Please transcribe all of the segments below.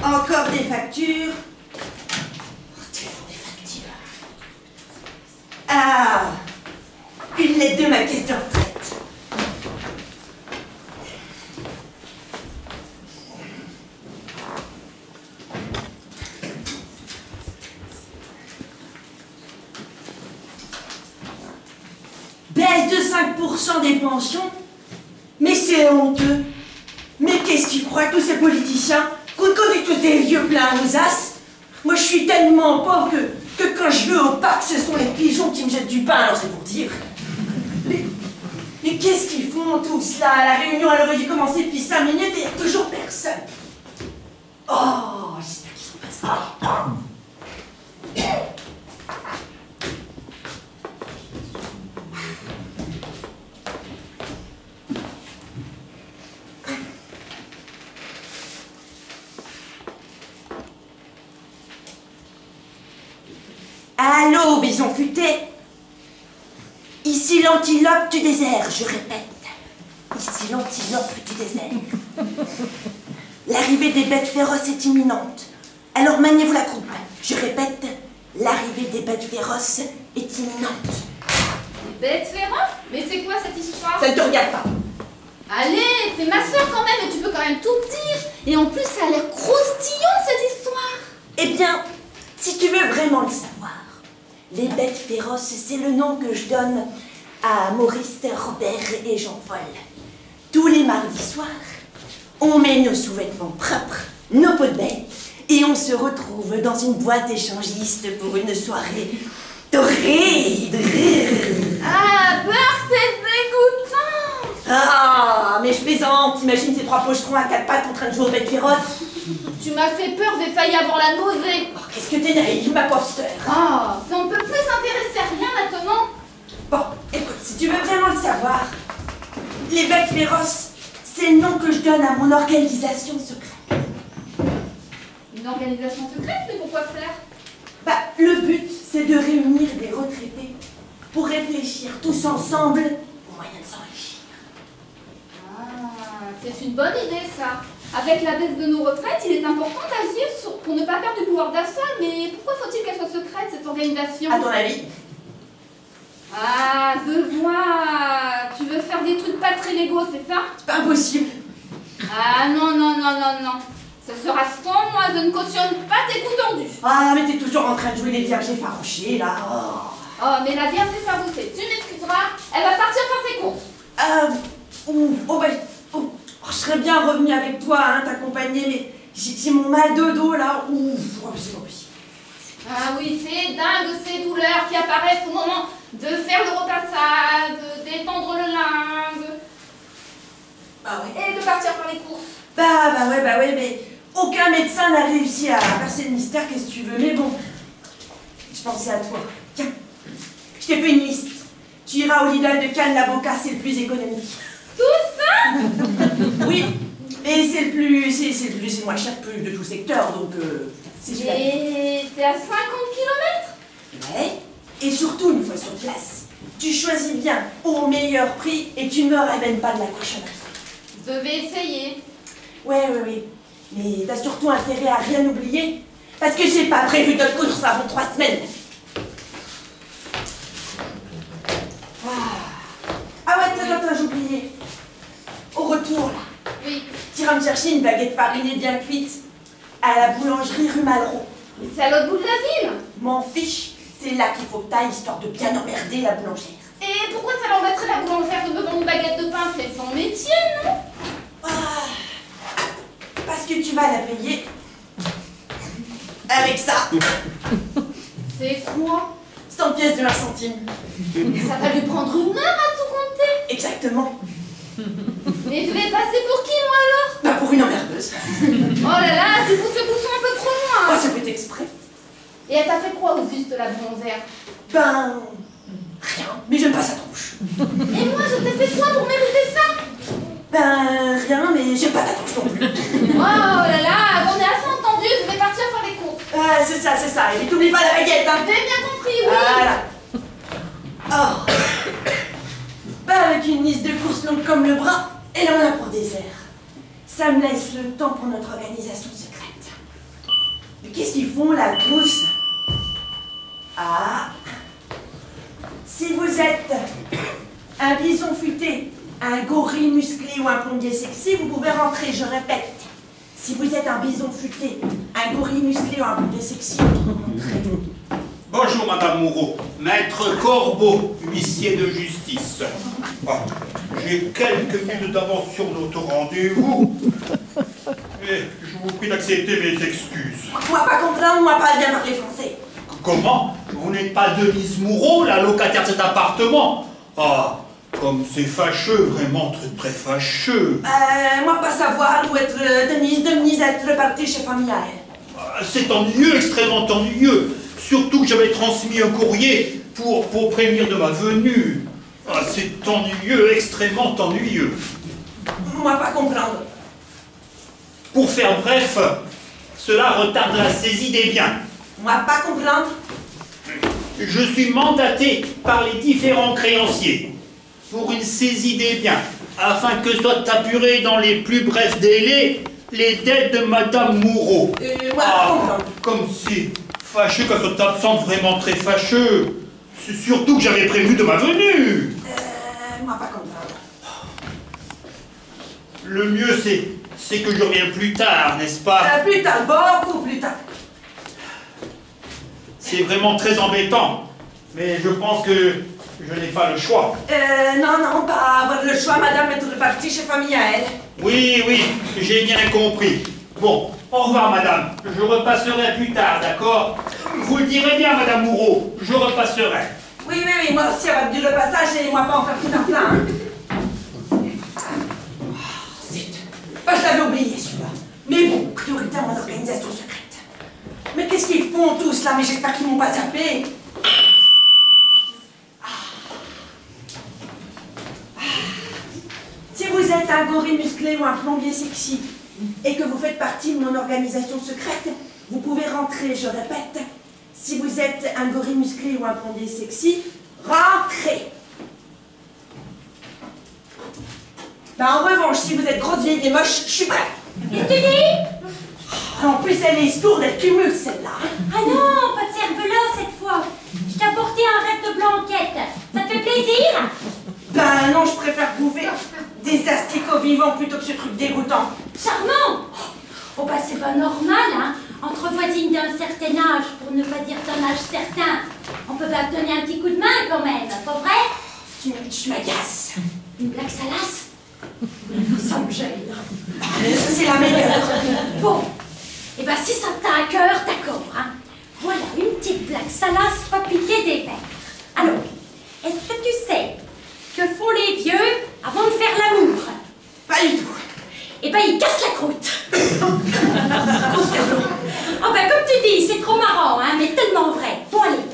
Encore des factures. Oh, tellement des factures. Ah, une lettre de ma caisse de retraite. Baisse de 5% des pensions? Mais c'est honteux. Mais qu'est-ce qu'ils croient, tous ces politiciens, qu'on conduit tous des vieux pleins aux as? Moi, je suis tellement pauvre que quand je vais au parc, ce sont les pigeons qui me jettent du pain, alors c'est pour dire. Mais qu'est-ce qu'ils font tous là? La réunion, elle aurait dû commencer depuis 5 minutes et il n'y a toujours personne. Oh, j'espère qu'ils sont pas. Allô, bison futé? Ici l'antilope du désert, je répète. Ici l'antilope du désert. L'arrivée des bêtes féroces est imminente. Alors maniez-vous la croupe. Je répète, l'arrivée des bêtes féroces est imminente. Des bêtes féroces? Mais c'est quoi cette histoire? Ça ne te regarde pas. Allez, t'es ma soeur quand même et tu peux quand même tout dire. Et en plus, ça a l'air croustillant cette histoire. Eh bien, si tu veux vraiment le savoir, les bêtes féroces, c'est le nom que je donne à Maurice, Robert et Jean-Paul. Tous les mardis soirs, on met nos sous-vêtements propres, nos peaux de bête, et on se retrouve dans une boîte échangiste pour une soirée torride. Ah, peur, c'est dégoûtant. Ah, mais je plaisante, t'imagines ces trois pochetrons à quatre pattes en train de jouer aux bêtes féroces? Tu m'as fait peur, j'ai failli avoir la nausée. Oh, qu'est-ce que t'es naïve, ma pauvre sœur. Ah, si on peut plus s'intéresser à rien maintenant. Bon, écoute, si tu veux vraiment le savoir, les bêtes féroces, c'est le nom que je donne à mon organisation secrète. Une organisation secrète, mais pourquoi faire? Bah, le but, c'est de réunir des retraités pour réfléchir tous ensemble aux moyens de s'enrichir. Ah, c'est une bonne idée ça. Avec la baisse de nos retraites, il est important d'agir pour ne pas perdre du pouvoir d'achat. Mais pourquoi faut-il qu'elle soit secrète, cette organisation? À ton avis? Ah, je vois. Tu veux faire des trucs pas très légaux, c'est ça? C'est pas impossible. Ah non, non, non, non, non. Ce sera sans moi, je ne cautionne pas tes coups tordus. Ah, mais t'es toujours en train de jouer les vierges effarouchées, là. Oh, Oh, mais la vierge effarouchée, tu m'excuseras, elle va partir faire ses courses. Oh, bah, oh, je serais bien revenu avec toi, hein, t'accompagner, mais j'ai mon mal de dos, là. Oh, c'est pas possible. Ah oui, c'est dingue ces douleurs qui apparaissent au moment de faire le repassage, d'étendre le linge. Bah ouais. Et de partir faire les courses. Bah ouais, mais aucun médecin n'a réussi à percer le mystère, qu'est-ce que tu veux, mais bon, je pensais à toi. Tiens, je t'ai fait une liste. Tu iras au Lidl de Cannes, la Boca, c'est le plus économique. Tout ça? Oui, et c'est le moins cher de tout secteur, donc c'est celui-là. Et t'es à 50 km? Ouais, et surtout, une fois sur place, tu choisis bien au meilleur prix et tu ne me ramènes pas de la cochonnerie. Je vais essayer. Ouais, mais t'as surtout intérêt à rien oublier, parce que j'ai pas prévu de course avant 3 semaines. Ah ouais, attends, j'ai oublié. Au retour, là, Oui. t'iras me chercher une baguette farinée bien cuite à la boulangerie rue Malraux. Mais c'est à l'autre bout de la ville. M'en fiche, c'est là qu'il faut que t'ailles, histoire de bien emmerder la boulangère. Et pourquoi ça l'embêterait la boulangère de me vendre une baguette de pain? C'est son métier, non? Parce que tu vas la payer avec ça. C'est quoi? 100 pièces de 1 centime. Ça va lui prendre une heure à tout compter. Exactement. Mais je vais passer pour qui, moi, alors? Bah pour une emmerdeuse. Oh là là, tu pousses le bouchon un peu trop Oh, loin. ça fait exprès. Et elle t'a fait quoi au juste, la boulangère? Ben... rien, mais j'aime pas sa tronche. Et moi, je t'ai fait quoi pour mériter ça? Ben... rien, mais j'aime pas ta tronche non plus. Oh là là, on est assez entendu, je vais partir faire les courses. Ah, c'est ça. Et t'oublies pas la baguette, hein. J'ai bien compris, oui. Voilà. Oh. Bah, avec une liste de courses longue comme le bras, et là on a pour désert. Ça me laisse le temps pour notre organisation secrète. Qu'est-ce qu'ils font là tous? Ah. Si vous êtes un bison futé, un gorille musclé ou un plombier sexy, vous pouvez rentrer, je répète. Si vous êtes un bison futé, un gorille musclé ou un plombier sexy, vous pouvez rentrer. Bonjour, Madame Moreau. Maître Corbeau, huissier de justice. Ah, j'ai quelques minutes d'avance sur notre rendez-vous. Mais je vous prie d'accepter mes excuses. Moi pas comprendre, moi pas bien parler français. Comment? Vous n'êtes pas Denise Moreau, la locataire de cet appartement? Ah, comme c'est fâcheux, vraiment très fâcheux. Moi pas savoir où être Denise être repartie chez Famille à elle. Ah, c'est ennuyeux, extrêmement ennuyeux. Surtout que j'avais transmis un courrier pour prévenir de ma venue. Ah, c'est ennuyeux, extrêmement ennuyeux. Moi pas comprendre. Pour faire bref, cela retarde la saisie des biens. Moi pas comprendre. Je suis mandaté par les différents créanciers pour une saisie des biens, afin que soient apurées dans les plus brefs délais les dettes de Madame Moreau. Moi pas comprendre. Comme c'est fâcheux qu'elle soit absente, vraiment très fâcheux. C'est surtout que j'avais prévu de ma venue. Moi pas comprendre. Le mieux, c'est que je revienne plus tard, n'est-ce pas? Plus tard, beaucoup plus tard. C'est vraiment très embêtant, mais je pense que je n'ai pas le choix. Non, pas avoir le choix, madame est repartie chez Famille à elle. Oui, j'ai bien compris. Bon, au revoir, madame. Je repasserai plus tard, d'accord? Vous le direz bien, Madame Moreau, je repasserai. Oui, moi aussi, avoir du repassage et moi pas en faire tout un plein. Hein. Zut. Bah, je l'avais oublié, celui-là. Mais bon, priorité à mon organisation secrète. Mais qu'est-ce qu'ils font tous là? Mais j'espère qu'ils m'ont pas zappé. Si vous êtes un gorille musclé ou un plombier sexy et que vous faites partie de mon organisation secrète, vous pouvez rentrer, je répète. Si vous êtes un gorille musclé ou un plombier sexy, rentrez. En revanche, si vous êtes grosse, vieille et moche, je suis prête. Qu'est-ce que tu dis? En plus, elle est sourde, elle cumule celle-là. Ah non, pas de cervelas cette fois. Je t'ai apporté un rêve de blanquette. Ça te fait plaisir? Non, je préfère bouffer des asticots vivants plutôt que ce truc dégoûtant. Charmant. Oh bah c'est pas normal, hein. Entre voisines d'un certain âge, pour ne pas dire d'un âge certain, on peut pas te donner un petit coup de main quand même, pas vrai? Tu m'agaces. Une blague salace? Ça me gêne. Ça, c'est la meilleure. Bon, et bah si ça t'a à cœur, d'accord, hein. Voilà une petite blague salace pas piquer des verres. Alors, est-ce que tu sais que font les vieux avant de faire l'amour? Pas du tout. Eh ben, ils cassent la croûte. Oh ben, comme tu dis, c'est trop marrant, hein, mais tellement vrai. Bon, allez.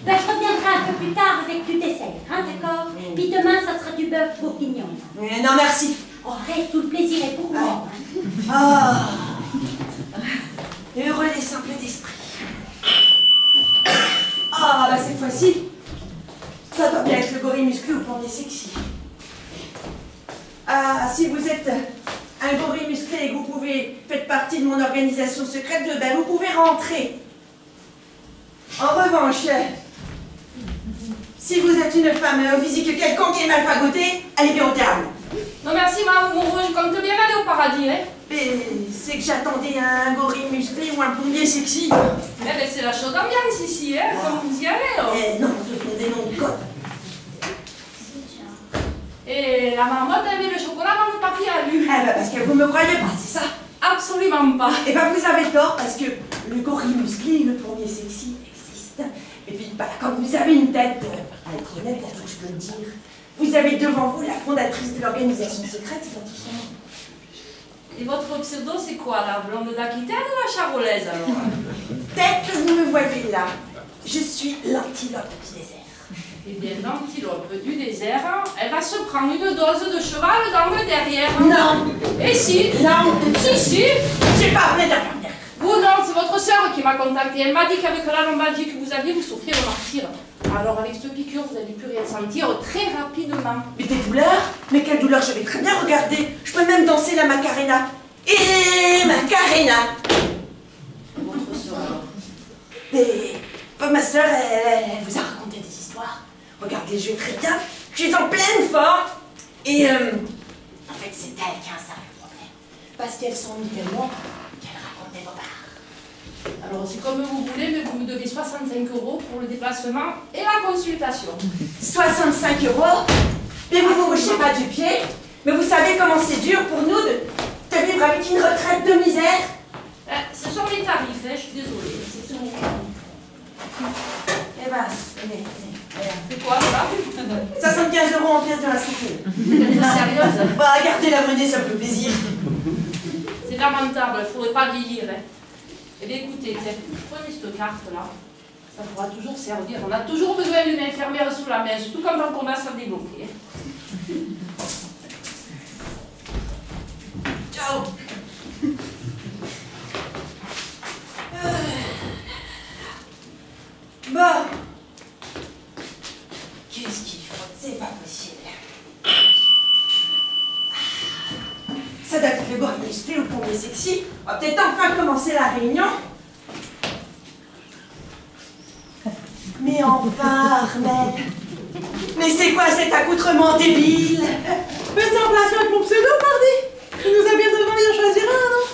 Ben, je reviendrai un peu plus tard avec du dessert, hein, d'accord? Puis demain, ça sera du bœuf bourguignon. Non, merci. Oh, arrête, tout le plaisir est pour moi. Ah. Heureux les simples d'esprit. Ah, bah cette fois-ci, ça doit bien être le gorille musclé ou plombier sexy. Ah, si vous êtes un gorille musclé et que vous faites partie de mon organisation secrète, ben vous pouvez rentrer. En revanche, si vous êtes une femme au physique quelconque et mal fagotée, allez bien au diable. Non merci, Madame Moreau, je compte bien aller au paradis, hein. Mais c'est que j'attendais un gorille musclé ou un plombier sexy. Eh ben c'est la chaude ambiance ici, hein, comme vous y allez. Oh. Non, ce sont des noms de code. Et la marmotte avait le chocolat dans le papier alu. Eh ben parce que vous me croyez pas, c'est ça? Absolument pas. Eh ben vous avez tort, parce que le gorille musclé et le plombier sexy existent. Et puis, bah, quand vous avez une tête, à être honnête, là, je peux le dire, vous avez devant vous la fondatrice de l'organisation secrète, c'est dans son nom. Et votre pseudo, c'est quoi, la blonde d'Aquitaine ou la charolaise, alors? Peut-être que vous me voyez là. Je suis l'antilope du désert. Eh bien, l'antilope du désert, elle va se prendre une dose de cheval dans le derrière. Non. Et si? Non. Si. J'ai pas appelé d'infirmière. Vous non, c'est votre sœur qui m'a contacté. Elle m'a dit qu'avec la lombalgie que vous aviez, vous souffriez de martyre. Alors avec cette piqûre, vous n'allez plus rien sentir très rapidement. Mais des douleurs? Mais quelle douleur? Je vais très bien regarder. Je peux même danser la Macarena. Et Macarena. Votre sœur, alors, Et ma soeur, elle vous a raconté des histoires. Regardez, je vais très bien. Je suis en pleine forme. Et en fait, c'est elle qui a un sérieux problème. Parce qu'elle s'ennuie tellement qu'elle raconte des bobards. Alors c'est comme vous voulez, mais vous me devez 65 € pour le déplacement et la consultation. 65 €? Mais vous vous bouchez pas du pied? Mais vous savez comment c'est dur pour nous de vivre avec une retraite de misère? Ce sont les tarifs, je suis désolée. Eh ben, C'est quoi ça? 75 € en pièces de la sécurité. Sérieuse? Bah, gardez la monnaie, ça me fait plaisir. C'est lamentable, il ne faudrait pas vieillir. Eh bien écoutez, prenez cette carte-là. Ça pourra toujours servir. On a toujours besoin d'une infirmière sous la main, surtout quand on commence à débloquer. Ciao. Bon. Qu'est-ce qu'il faut? C'est pas possible. Ça date que le gorille musclé ou plombier sexy. On va peut-être enfin commencer la réunion. Mais enfin, Armel. Mais c'est quoi cet accoutrement débile? Mais c'est en relation avec mon pseudo, pardi. Tu nous as bien demandé d'en choisir un, non?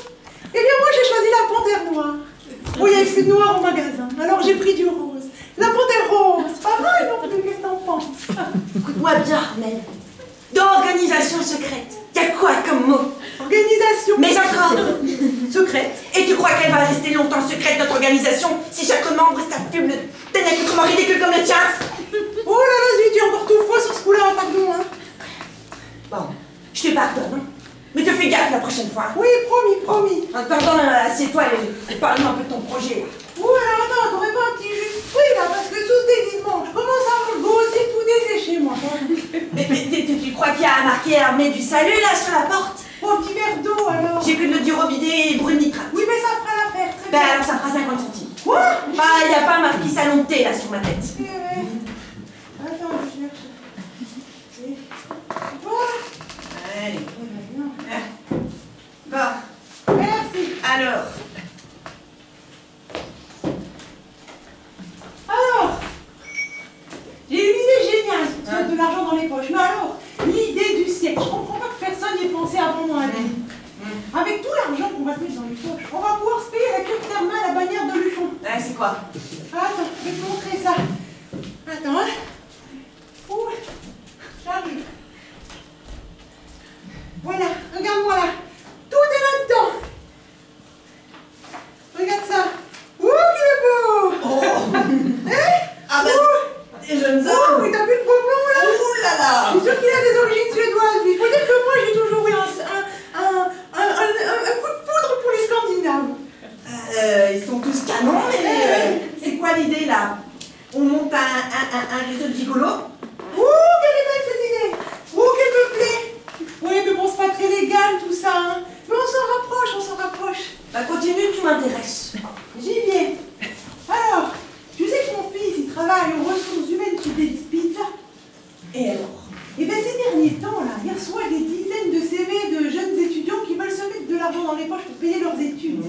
Eh bien, moi, j'ai choisi la panthère noire. Oui, il y a plus de noir au magasin, alors j'ai pris du rose. La panthère rose, pas vrai non plus, qu'est-ce que t'en penses? Écoute-moi bien, Armel. Dans organisation secrète, y a quoi comme mot? Organisation. Mais encore Secrète. Et tu crois qu'elle va rester longtemps secrète, notre organisation, si chaque membre s'affuble d'un accoutrement ridicule comme le tien? Oh là là, zut, tu es encore tout faux sur ce coup-là, pardon, hein. Bon, je te pardonne, hein. Mais te fais gaffe la prochaine fois. Oui, promis, promis. En attendant, assieds-toi et parle-moi un peu de ton projet. Oh, alors attends, t'aurais pas un petit jus de fruits, là, parce que sous ce déguisement, je commence à me gosser tout desséché, moi. Mais tu crois qu'il y a marqué armée du salut, là, sur la porte? Oh, un petit verre d'eau, alors. J'ai que de l'eau du robinet et brune nitrate. Oui, mais ça fera l'affaire, très Ben bien. alors ça fera 50 centimes. Quoi? Ah, il n'y a pas marqué salon de thé, là, sur ma tête. Attends, je cherche. C'est quoi? Allez. Bon, Merci. alors... Alors, j'ai une idée géniale pour mettre de l'argent dans les poches. Mais alors, l'idée du siècle. Je comprends pas que personne n'y ait pensé avant moi. Avec tout l'argent qu'on va se mettre dans les poches, on va pouvoir se payer la cure thermale à Bagnères de Luchon. Ouais, c'est quoi? Attends, je vais te montrer ça. Attends, hein. Ouh, j'arrive. Voilà, regarde-moi là. Tout est là-dedans. Regarde ça. Ouh, qu'il est beau. Oh. Hein? Ah bah, des jeunes Oh, hommes. mais t'as vu le beau blond là? Ouh là là. Je suis sûre qu'il a des origines suédoises. Il faut dire que moi j'ai toujours eu un coup de foudre pour les Scandinaves. Ils sont tous canons, mais c'est quoi l'idée là? On monte un réseau de gigolos? Ouh, quelle est belle cette idée. Ouh, qu'elle me plaît. Oui, mais bon, c'est pas très légal tout ça, hein. Mais on s'en rapproche, on s'en rapproche. Bah continue, tu m'intéresses. J'y viens. Alors, tu sais que mon fils, il travaille aux ressources humaines chez Davis Pizza. Et alors? Et bien ces derniers temps, là, il reçoit des dizaines de CV de jeunes étudiants qui veulent se mettre de l'argent dans les poches pour payer leurs études.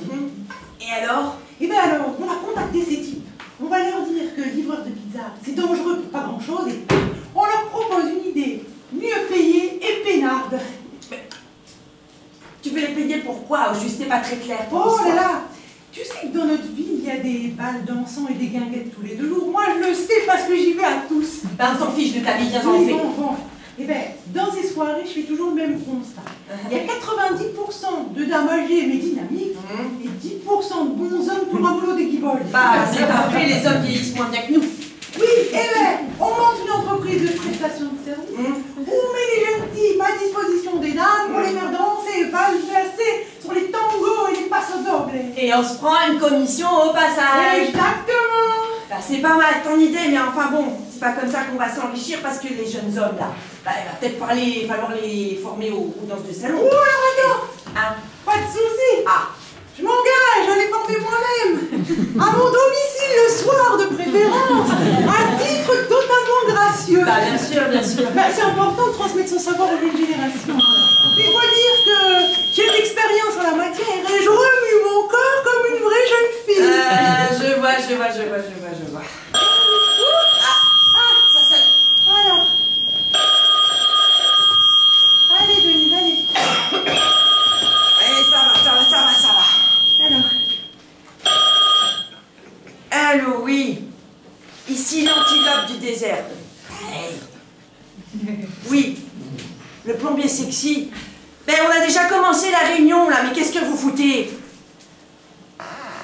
Et alors? Et bien alors, on va contacter ces types. On va leur dire que livreur de pizza, c'est dangereux pour pas grand-chose et on leur propose une idée mieux payée et peinarde. Tu veux les payer pourquoi? Juste, c'est pas très clair. Oh là là! Tu sais que dans notre ville, il y a des balles dansants et des guinguettes tous les 2 jours. Moi, je le sais parce que j'y vais à tous. Ben, on s'en fiche de ta vie, viens en Oui, fait. bon. Eh bien, dans ces soirées, je fais toujours le même constat. Il y a 90% de dames âgées mais dynamiques et 10% de bons hommes pour un boulot des guibolles. Bah, c'est parfait, les hommes vieillissent moins bien que nous. Oui, eh bien, on monte une entreprise de prestation de services. On met les jeunes types à disposition des dames pour les faire danser, valser sur les tangos et les passo dobles. Et on se prend une commission au passage. Exactement. Bah, c'est pas mal ton idée, mais enfin bon, c'est pas comme ça qu'on va s'enrichir parce que les jeunes hommes là, bah, il va peut-être falloir les former aux danses de salon. Oh là, attends, Hein? pas de soucis. Ah, Je m'engage à les former moi-même, à mon domicile le soir de préférence, à titre totalement gracieux. bah bien sûr, bien sûr. Bah, c'est important de transmettre son savoir aux jeunes générations. Il faut dire que j'ai de l'expérience en la matière et je remue mon corps comme une vraie jeune fille. Je vois, vois. Ah, ça sonne. Alors. Allez, Denise, allez. Allez, ça va. Alors. Allô, oui. Ici l'antilope du désert. Hey. Oui. Le plombier sexy. Ben, on a déjà commencé la réunion, là, mais qu'est-ce que vous foutez?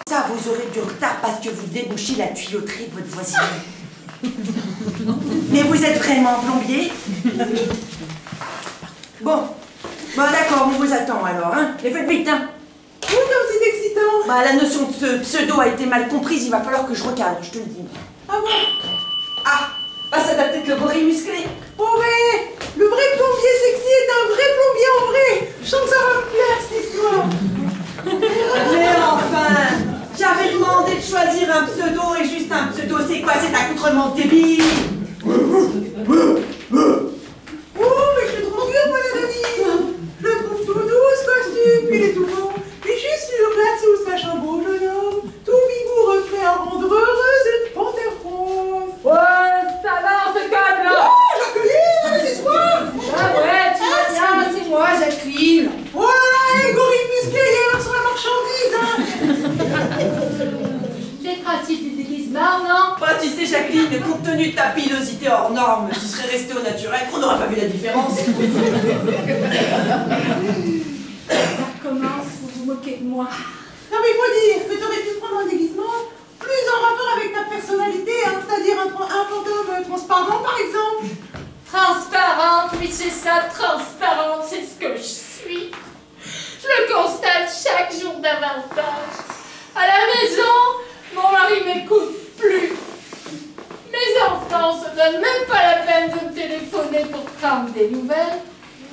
Ça, vous aurez du retard parce que vous débouchez la tuyauterie de votre voisine. Mais vous êtes vraiment plombier? Bon, d'accord, on vous attend alors, hein? Les faites vite, hein? Oh, comme c'est excitant. Bah, la notion de pseudo a été mal comprise, il va falloir que je recadre, je te le dis. Ah bon? Ah, bah ça doit être le gorille musclé. Oh ouais, le vrai plombier sexy est un vrai plombier en vrai. Je sens que ça va me plaire cette histoire. Mais enfin, j'avais demandé de choisir un pseudo et juste un pseudo, c'est quoi cet accoutrement débile? Oh, mais je le trouve bien, moi, la Denise. Je le trouve tout doux, ce costume, puis il est tout beau. Puis juste sur place où se cache un beau jeune homme, tout vigoureux, prêt à rendre heureuse une panthère rose. Ouais, ça va, on se calme là. Oh, Jacqueline, c'est toi. Ah ouais, tu vas bien, c'est moi, Jacqueline. Voilà, les gorilles musclés hier sur la marchandise, hein. C'est le principe du déguisement, non? Bah, tu sais, Jacqueline, compte tenu de ta pilosité hors norme, tu serais restée au naturel, qu'on n'aurait pas vu la différence. Ça commence, vous vous moquez de moi. Non, mais il faut dire que tu aurais pu prendre un déguisement plus en rapport avec ta personnalité, hein, c'est-à-dire un fantôme transparent, par exemple. Transparente, oui c'est ça, transparente, c'est ce que je suis. Je le constate chaque jour davantage. À la maison, mon mari m'écoute plus. Mes enfants se donnent même pas la peine de me téléphoner pour prendre des nouvelles.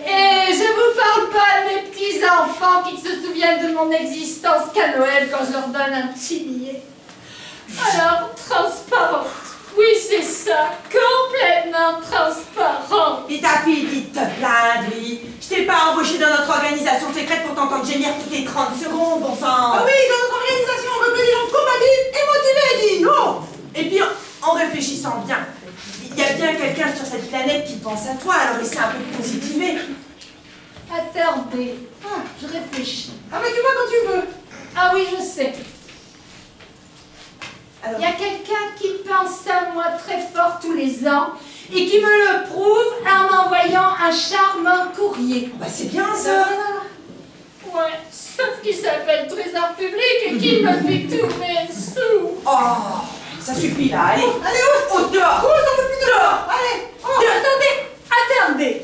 Et je vous parle pas de mes petits-enfants qui se souviennent de mon existence qu'à Noël quand je leur donne un petit billet. Alors, transparente. Oui, c'est ça, complètement transparent. Et ta fille dit de te plaindre, oui. Je t'ai pas embauché dans notre organisation secrète pour t'entendre gémir toutes les 30 secondes, bon sang. Ah oui, dans notre organisation, on veut que des gens combatifs et motivés, dis non. Et puis, en réfléchissant bien, il y a bien quelqu'un sur cette planète qui pense à toi, alors essaie un peu de positiver. Attendez, je réfléchis. Ah mais tu vois quand tu veux. Ah oui, je sais. Alors, Il y a quelqu'un qui pense à moi très fort tous les ans et qui me le prouve en m'envoyant un charmant courrier. bah c'est bien ça. Ouais, sauf qu'il s'appelle Trésor Public et qu'il me pique tous mes sous. Oh, ça suffit là, allez. Allez, Au dehors. on peut plus dehors. Allez, oh. Attendez.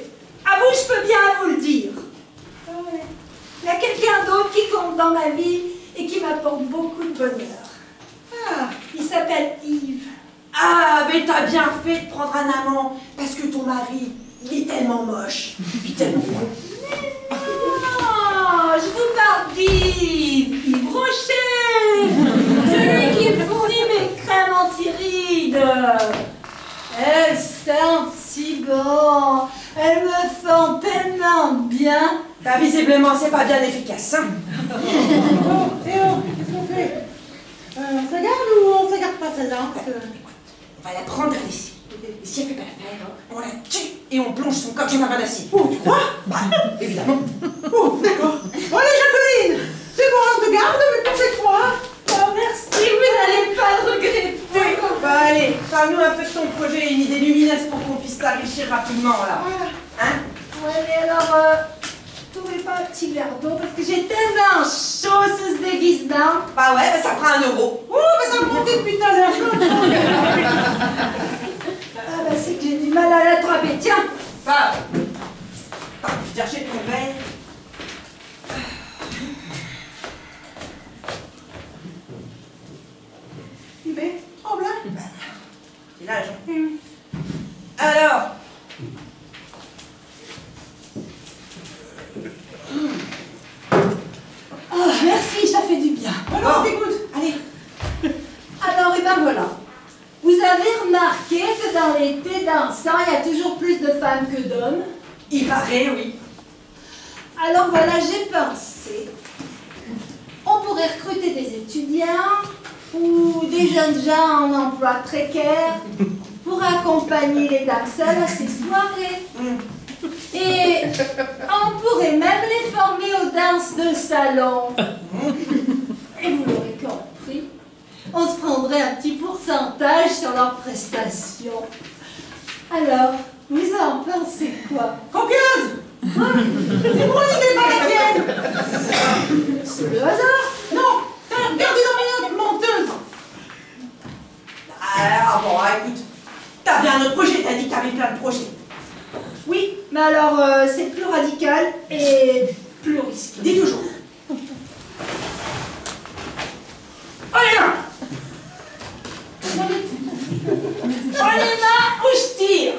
À vous, je peux bien vous le dire. Il y a quelqu'un d'autre qui compte dans ma vie et qui m'apporte beaucoup de bonheur. Il s'appelle Yves. Ah, mais t'as bien fait de prendre un amant, parce que ton mari, il est tellement moche, puis tellement con. Oh, je vous parle d'Yves Brochet, celui qui me fournit mes crèmes anti-rides. Elles sentent si bon, elles me font tellement bien. Bah, visiblement, c'est pas bien efficace, hein. Théo, qu'est-ce qu'on fait? On se regarde ou on se regarde pas celle-là? On va la prendre ici. Et si elle fait pas l'affaire, on la tue et on plonge son corps dans un bain d'acier. Oh, tu crois? Bah, évidemment. Oh, d'accord. Bon, allez, Jacqueline, c'est bon, on te garde, mais pour cette fois. Oh, merci, vous n'allez pas le regretter. Bah, allez, parle-nous un peu de ton projet, une idée lumineuse pour qu'on puisse t'enrichir rapidement, là. Hein? Ouais, mais alors, vous trouvez pas un petit verre d'eau parce que j'ai tellement chaud sous ce déguisement. Bah ouais, bah ça prend 1 euro. Oh, mais ça me montait depuis tout à l'heure. Ah bah c'est que j'ai du mal à l'attraper. Tiens, Bah, chercher ton verre. Mais, oh là. C'est l'âge. Alors. oh, merci, ça fait du bien. Alors, t'écoutes. Allez. Alors, et ben voilà. Vous avez remarqué que dans les thés dansants, il y a toujours plus de femmes que d'hommes. Il paraît, oui. Alors voilà, j'ai pensé. On pourrait recruter des étudiants ou des jeunes gens en emploi précaire pour accompagner les dames seules à ces soirées. Et on pourrait même les former aux danses de salon. Et vous l'aurez compris, on se prendrait un petit pourcentage sur leurs prestations. Alors, vous en pensez quoi? Copieuse! C'est mon idée, pas la tienne! C'est le hasard. Non! T'as regardé dans mes notes, menteuse! Ah bon, écoute, t'as bien un autre projet, t'as dit que t'avais plein de projets. Oui, mais alors c'est plus radical et plus risqué. Dis toujours. Allez là! Allez là, où je tire!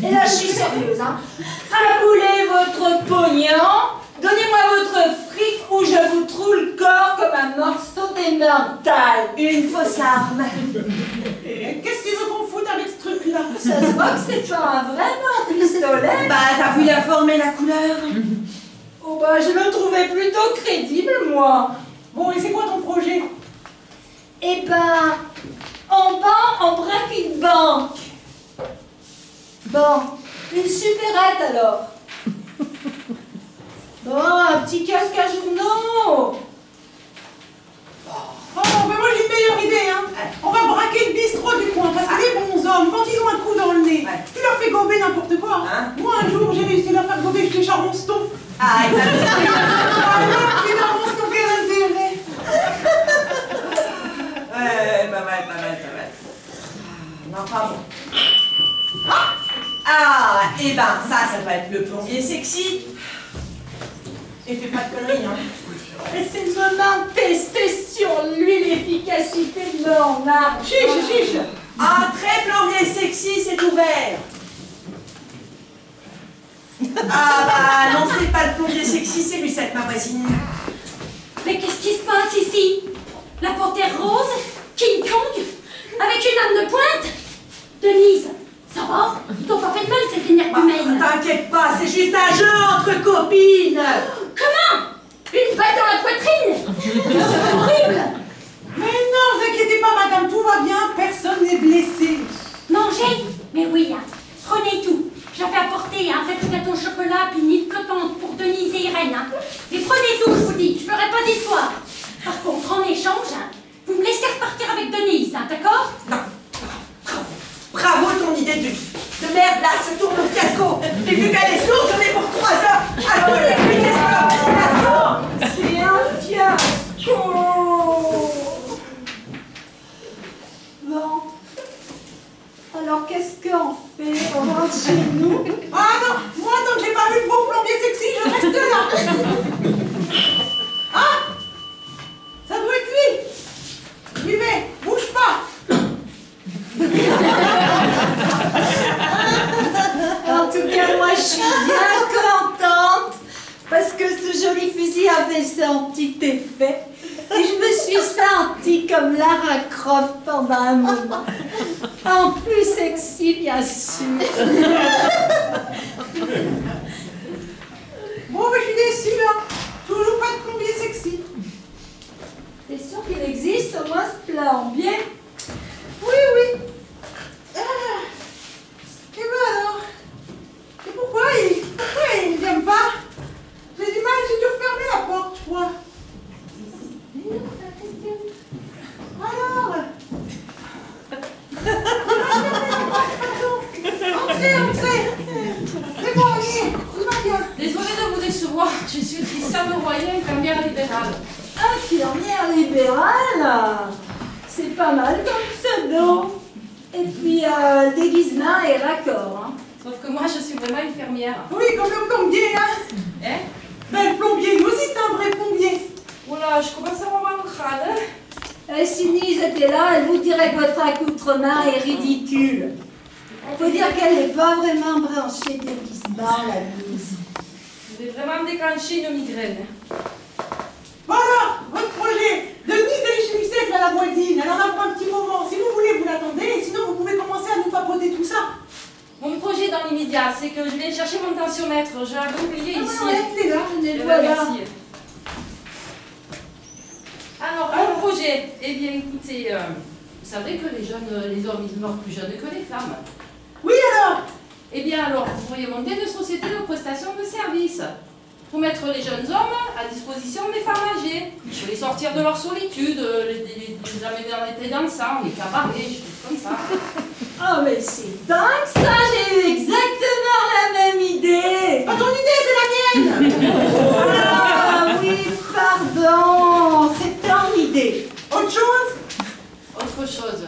Et là, je suis sérieuse, hein. Aboulez votre pognon, donnez-moi votre fric ou je vous troue le corps comme un morceau d'émental. Une fausse arme. Qu'est-ce que tu veux qu'on foute avec ce truc-là? Ça se voit que c'est pas un vrai pistolet. Bah, t'as vu la forme et la couleur? Oh bah, je le trouvais plutôt crédible, moi. Bon, et c'est quoi ton projet? Eh ben, on braque une banque. Bon, une supérette alors. Bon, un petit casque à journaux. Oh, ben moi j'ai une meilleure idée, hein. On va braquer le bistrot du coin, parce que les bons hommes, quand ils ont un coup dans le nez, tu leur fais gober n'importe quoi. Hein? Moi, un jour, j'ai réussi à leur faire gober chez Charmonston. Ah, et Alors, chez Charmonston, quel intérêt? ouais, pas mal, pas mal, pas mal. Non, enfin bon. Ah, et ben ça va être le plombier sexy. Et fais pas de conneries, hein. Et c'est le moment de tester sur lui l'efficacité de mon arme. Chiche, chiche. Entrez, plombier sexy, c'est ouvert. Ah bah non, c'est pas le plombier sexy, c'est Lucette, ma voisine. Mais qu'est-ce qui se passe ici? La panthère rose? King Kong? Avec une arme de pointe? Denise, ça va? Ils t'ont pas fait de mal, ces énergumènes. T'inquiète pas, c'est juste un jeu entre copines. Comment? Une balle dans la poitrine? C'est horrible! Mais non, vous inquiétez pas, madame, tout va bien, personne n'est blessé. Manger? Mais oui, hein. Prenez tout. J'avais apporté un vrai gâteau au chocolat puis une île flottante pour Denise et Irène. Hein. Mais prenez tout, je vous dis, je ferai pas d'histoire. Par contre, en échange, hein, vous me laissez repartir avec Denise, hein, d'accord? Non, bravo ton idée de merde là, se tourne au fiasco. Et vu qu'elle est sourde, j'en ai pour 3 heures. Alors on explique C'est un fiasco. Bon. Alors qu'est-ce qu'on fait? On rentre chez nous? Ah non, moi, tant que j'ai pas vu le beau plombier sexy, je reste là. Ah, ça doit être lui. Vivez, bouge pas. En tout cas, moi, je suis bien contente parce que ce joli fusil avait son petit effet. Et je me suis sentie comme Lara Croft pendant un moment. En plus sexy, bien sûr. Bon, mais je suis déçue, hein. Toujours pas de plombier sexy. T'es sûr qu'il existe au moins ce plombier? Oui, oui. Ah. Et ben alors? Et pourquoi il vient pas? J'ai du mal, j'ai dû refermer la porte, je crois. Alors? Entrez. C'est bon, allez, tout va bien. Désolée de vous décevoir, je suis Christiane Royer, infirmière libérale. Infirmière libérale? C'est pas mal comme pseudo. Et puis, déguisement et raccord. Hein. Sauf que moi, je suis vraiment infirmière. Oui, comme le plombier, hein. Hein? Ben, le plombier, lui aussi, c'est un vrai plombier. Oula, je commence à avoir le crâne. Hein? Et si Nise était là, elle vous dirait que votre accoutrement est ridicule. Faut dire qu'elle n'est pas vraiment branchée déguisement, la Nise. Je vais vraiment déclencher une migraine. Voilà, votre projet. Denise, elle est chez Lucette, là, la voisine. Elle en a pour un petit moment. Si vous voulez, vous l'attendez. Sinon, vous pouvez commencer à nous papoter tout ça. Mon projet dans l'immédiat, c'est que je vais chercher mon tensiomètre. Je l'avais oublié ici. Ouais, il est là. Tenez, Eh ben, voilà. merci. Alors, mon projet, projet. Eh bien, écoutez, vous savez que les hommes, ils meurent plus jeunes que les femmes. Oui, alors? Eh bien, alors, vous pourriez monter une société de prestation de services pour mettre les jeunes hommes à disposition des femmes âgées, pour les sortir de leur solitude, les amener dans les thés dansants, les cabarets, des choses comme ça. Oh, mais c'est dingue ça! J'ai eu exactement la même idée! Ah, ton idée, c'est la mienne! Ah oui, pardon! C'était en idée. Autre chose? Autre chose.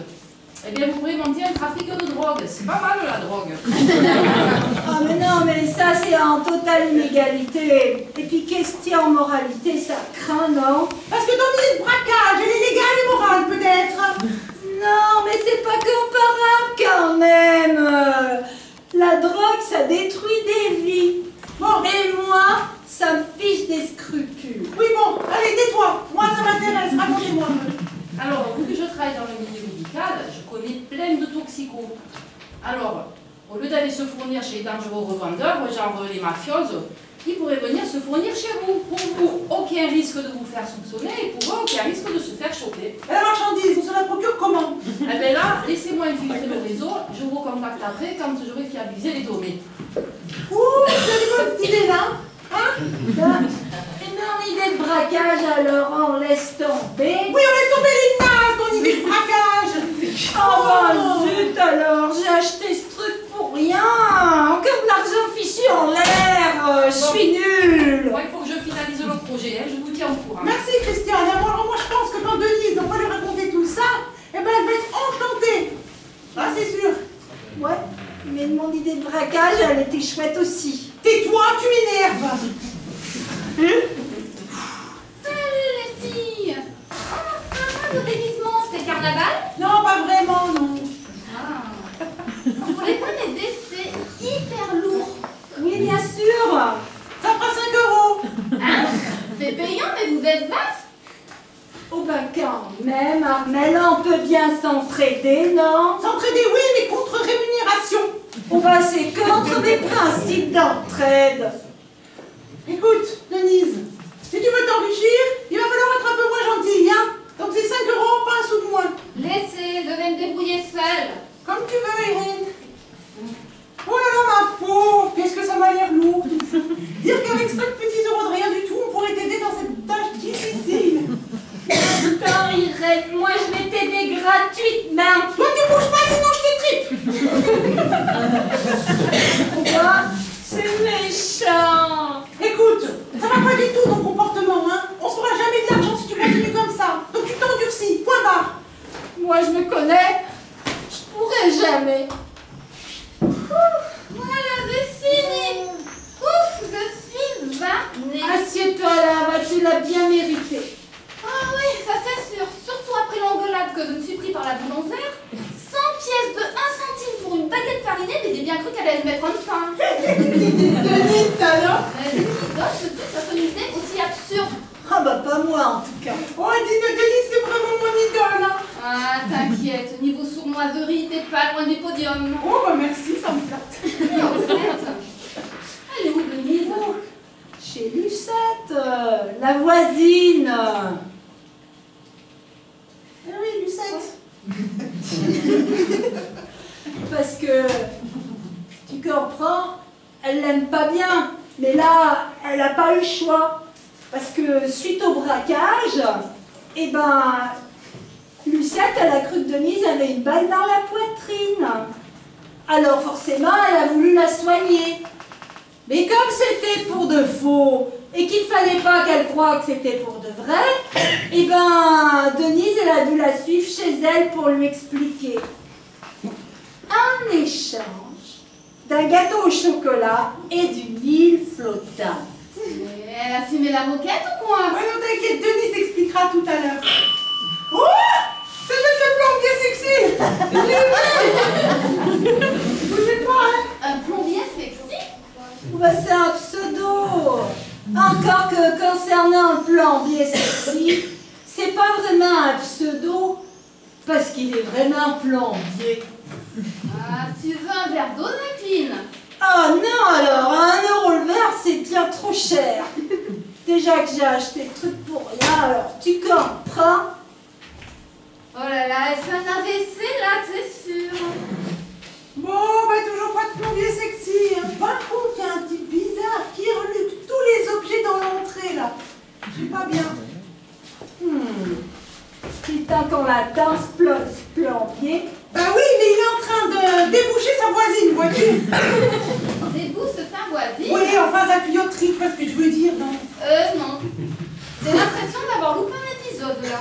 Eh bien, vous pourriez monter un trafic de drogue. C'est pas mal, la drogue. Ah mais non, mais ça c'est en totale inégalité. Et puis question moralité, ça craint, non? Parce que ton idée de braquage, elle est légale et morale, peut-être? Non, mais c'est pas comparable quand même. La drogue, ça détruit des vies. Bon, Et moi, ça me fiche des scrupules. oui, bon, allez, tais-toi. Moi, ça m'intéresse, racontez-moi. Alors, vu que je travaille dans le milieu médical, je connais plein de toxicos. Alors, au lieu d'aller se fournir chez les dangereux revendeurs, genre les mafioses, ils pourraient venir se fournir chez vous. Pour vous, aucun risque de vous faire soupçonner et pour eux, aucun risque de se faire choper. Et la marchandise, on se la procure comment? Eh bien là, laissez-moi infiltrer le réseau, je vous recontacte après quand j'aurai fiabilisé les données. Ouh, c'est une bonne idée, là. Hein? Une idée de braquage, alors on laisse tomber. Oui, on laisse tomber les nazes, ton idée de braquage. Oh bah zut alors, j'ai acheté ce truc pour rien. Encore de l'argent fichu en l'air. Je suis nulle. Bon, il faut que je finalise le projet, hein, je vous tiens au courant. Merci, Christiane. Alors, moi, je pense que quand Denise, on va lui raconter tout ça, eh ben, elle va être enchantée. Ah, c'est sûr. Ouais, mais mon idée de braquage, elle était chouette aussi. Tais-toi, tu m'énerves. Salut les filles! Vos déguisements, c'était le carnaval? Non, pas vraiment, non. Ah. Vous voulez pas m'aider? C'est hyper lourd. Oui, bien sûr. Ça fera 5 €. Hein? C'est payant, mais vous êtes vache. Oh ben quand même, Armelle, on peut bien s'entraider, non? S'entraider, oui, mais contre rémunération. Oh ben c'est contre mes principes d'entraide. Écoute, Denise, si tu veux t'enrichir, il va falloir être un peu moins gentil, hein. Donc c'est 5 €, pas un sou de moins. Laissez, je vais me débrouiller seule. Comme tu veux, Irène. Oh là là, ma pauvre, qu'est-ce que ça m'a l'air lourd. Dire qu'avec 5 petits euros de rien du tout, on pourrait t'aider dans cette tâche difficile. Attends, Irène, moi je vais t'aider gratuitement. Toi, tu bouges pas, sinon je t'étripe. Quoi? C'est méchant. Écoute, ça va pas du tout ton comportement, hein. On se fera jamais de l'argent si tu continues comme ça. Donc tu t'endurcis, point barre. Moi je me connais, je pourrais jamais. Voilà, c'est fini. Ouf, je suis vannée. Assieds-toi là, bah, tu l'as bien mérité. Ah oui, ça c'est sûr. Surtout après l'engueulade que je me suis pris par la boulangère. 100 pièces de 1 centime pour une baguette farinée, mais j'ai bien cru qu'elle allait me mettre en pain. Denise, alors. Ce truc, ça fait une idée aussi absurde. Ah bah pas moi en tout cas. Oh, Denise, c'est vraiment mon idole, hein. Ah, t'inquiète, niveau sournoiserie, t'es pas loin du podium. Oh, bah merci, ça me flatte. Et en fait, elle est où Denise? Chez Lucette, la voisine. Eh oui, Lucette. Parce que, tu comprends, elle l'aime pas bien. Mais là, elle n'a pas eu le choix. Parce que suite au braquage, eh ben, Lucette, elle a cru que Denise avait une balle dans la poitrine. Alors forcément, elle a voulu la soigner. Mais comme c'était pour de faux, et qu'il fallait pas qu'elle croie que c'était pour de vrai, eh ben, Denise, elle a dû la suivre chez elle pour lui expliquer. En échange d'un gâteau au chocolat et d'une île flottante. Mais elle a fumé la moquette ou quoi? Ouais, non, t'inquiète, Denise t'expliquera tout à l'heure. Oh, c'est notre plombier sexy. Je l'ai vu. Vous êtes pas, hein? Un plombier sexy? Bah, c'est un pseudo. Encore que concernant le plombier sexy, c'est pas vraiment un pseudo, parce qu'il est vraiment plombier. Ah, tu veux un verre d'eau, Jacqueline? Oh non alors, 1 € le verre, c'est bien trop cher. Déjà que j'ai acheté le truc pour rien, alors tu comprends? elle fait un AVC là, c'est sûr. Bon, bah toujours pas de plombier sexy. Hein. Par contre, il y a un type bizarre qui reluque tous les objets dans l'entrée là. Je suis pas bien. Putain, qu'on la danse plombier. Bah oui, mais il est en train de déboucher sa voisine, vois-tu? Débouche sa voisine. Oui, enfin sa tuyauterie, tu vois ce que je veux dire, non? Non. J'ai l'impression d'avoir loupé un épisode là.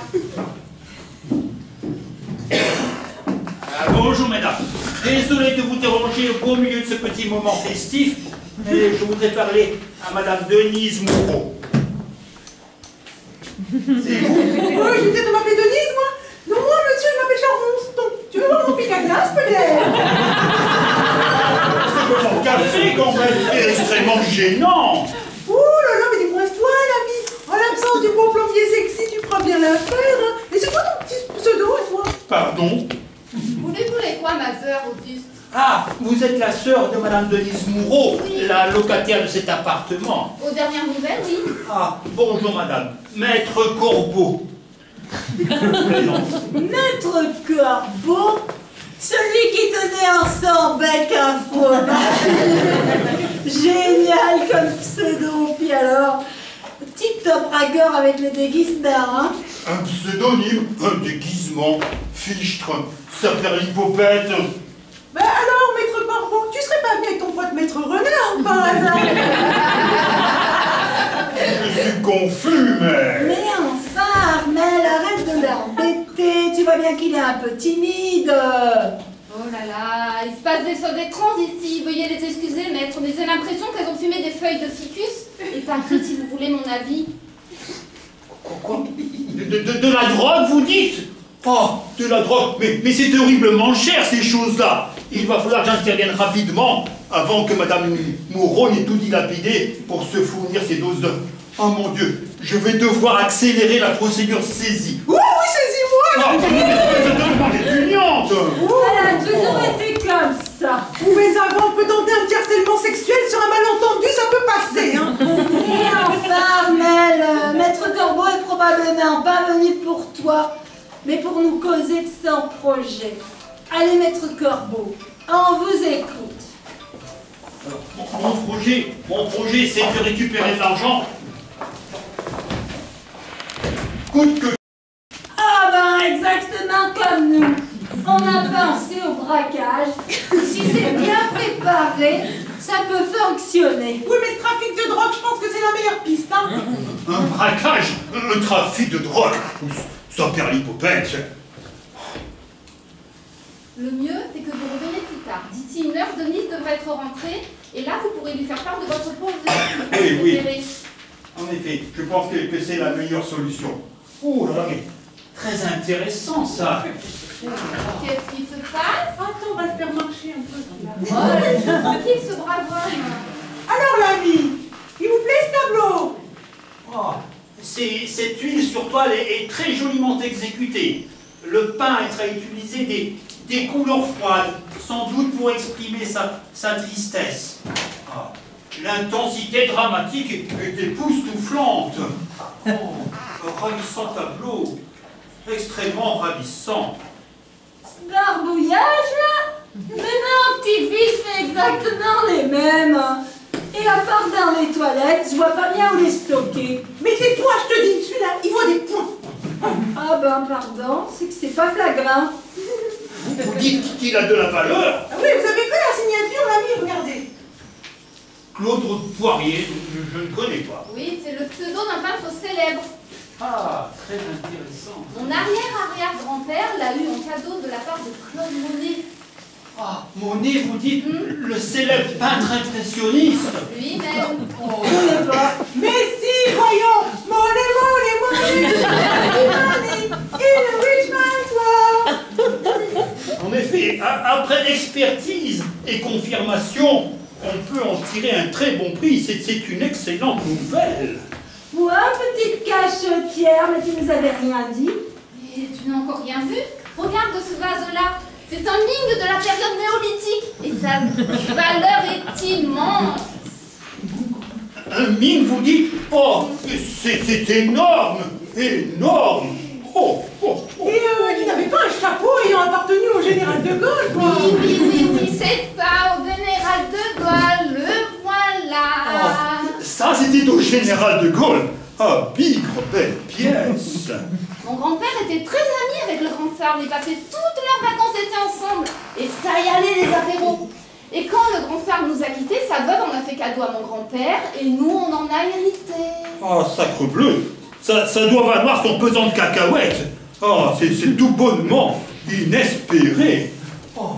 Bonjour mesdames, désolé de vous déranger au beau milieu de ce petit moment festif, mais je voudrais parler à madame Denise Moreau. C'est vous? Oui, j'ai peut-être m'appeler Denise, moi? Non, moi, monsieur, je m'appelle Sharon Ston. Tu veux voir mon pic à glace, peut-être? C'est que mon café quand même, c'est extrêmement gênant. Ouh là là, mais décoince-toi, l'ami. En l'absence du beau plombier sexy, tu feras bien l'affaire, hein. Et c'est quoi ton petit pseudo, à toi? Pardon? Vous lui voulez quoi, ma sœur, Auguste? Ah, vous êtes la sœur de madame Denise Moreau, Oui. la locataire de cet appartement. Aux dernières nouvelles, oui. Ah, bonjour madame, maître Corbeau. Maître Corbeau, celui qui tenait ensemble bec un fromage. Génial comme pseudo, puis alors, petit top bragueur avec le déguisement, hein. Un pseudonyme, un déguisement, fichtre, saperlipopette. Bah alors, maître Corbeau, tu serais pas venu avec ton pote maître Renard, par hasard? Je suis confus, mais... Mais enfin, Armel, arrête de l'embêter, tu vois bien qu'il est un peu timide. Oh là là, il se passe des choses étranges ici. Veuillez les excuser, maître, mais j'ai l'impression qu'elles ont fumé des feuilles de ficus. Et pas que, si vous voulez mon avis. Quoi de la drogue, vous dites? Oh, de la drogue, mais c'est horriblement cher, ces choses-là. Il va falloir que j'intervienne rapidement avant que madame Moreau n'ait tout dilapidé pour se fournir ces doses de... Oh mon Dieu, je vais devoir accélérer la procédure saisie. Oui, saisis-moi! Oh, c'est tellement répugnante. Elle a toujours été comme ça. Mais avant, on peut tenter un petit harcèlement sexuel sur un malentendu, ça peut passer, hein. Et enfin, Armel, maître Corbeau est probablement pas venu pour toi, mais pour nous causer de son projet. Allez, maître Corbeau, on vous écoute. Mon projet, c'est de récupérer de l'argent. Coûte que... Ah ben, exactement comme nous. On a pensé au braquage. Si c'est bien préparé, ça peut fonctionner. Oui, mais le trafic de drogue, je pense que c'est la meilleure piste, hein. Un braquage, un trafic de drogue, saperlipopette. Le mieux, c'est que vous revenez plus tard. D'ici 1 heure, Denise devrait être rentrée. Et là, vous pourrez lui faire part de votre projet. Oui. En effet, je pense que c'est la meilleure solution. Oh là là, mais très intéressant ça. Qu'est-ce qui se passe? Attends, on va le faire marcher un peu. Là. Oh, laissez tranquille ce brave homme. Alors, l'ami, il vous plaît ce tableau? Oh, cette huile sur toile est très joliment exécutée. Le peintre a utilisé des couleurs froides, sans doute pour exprimer sa tristesse. Ah, l'intensité dramatique est époustouflante. Oh, un ravissant tableau, extrêmement ravissant. Ce barbouillage là? Mais non, petit-fils fait exactement les mêmes. Et à part dans les toilettes, je vois pas bien où les stocker. Mais tais-toi, je te dis, celui-là, il voit des points. Ah ben pardon, c'est que c'est pas flagrant. Vous dites qu'il a de la valeur? Ah oui, vous avez vu la signature, l'ami, regardez. Claude Poirier, je ne connais pas. Oui, c'est le pseudo d'un peintre célèbre. Ah, très intéressant. Mon arrière-arrière-grand-père l'a eu en cadeau de la part de Claude Monet. Ah, Monet, vous dites, le célèbre peintre impressionniste. Lui-même. Oh. Mais si, voyons, money, in a rich man's world. En effet, après l'expertise et confirmation, on peut en tirer un très bon prix. C'est une excellente nouvelle. Ouais, petite cachetière, mais tu nous avais rien dit. Et tu n'as encore rien vu? Regarde ce vase-là. C'est un ming de la période néolithique. Et sa valeur est immense. Un mine, vous dites? Oh, c'est énorme, énorme. Oh. Et tu n'avais pas un chapeau général de Gaulle, quoi. Oui, c'est ça, au général de Gaulle, le voilà. Ça, c'était au général de Gaulle. Ah, bigre, belle pièce. Mon grand-père était très ami avec le grand tsar, ils passaient toutes leurs vacances d'été ensemble. Et ça y allait les apéros. Et quand le grand tsar nous a quittés, sa veuve en a fait cadeau à mon grand-père, et nous, on en a hérité. Oh, sacre bleu. Ça doit valoir son pesant de cacahuètes. Oh, c'est tout bonnement inespéré. Oh.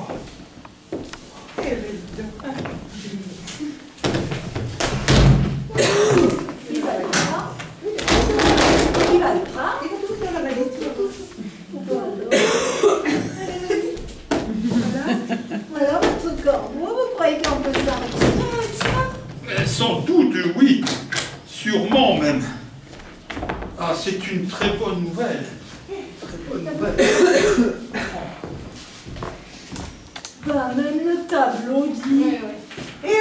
Voilà votre corbeau, vous croyez qu'on peut s'arrêter avec ça? Sans doute, oui. Sûrement même. Ah, c'est une très bonne nouvelle. Très bonne nouvelle. Bah, même le tableau dit. Et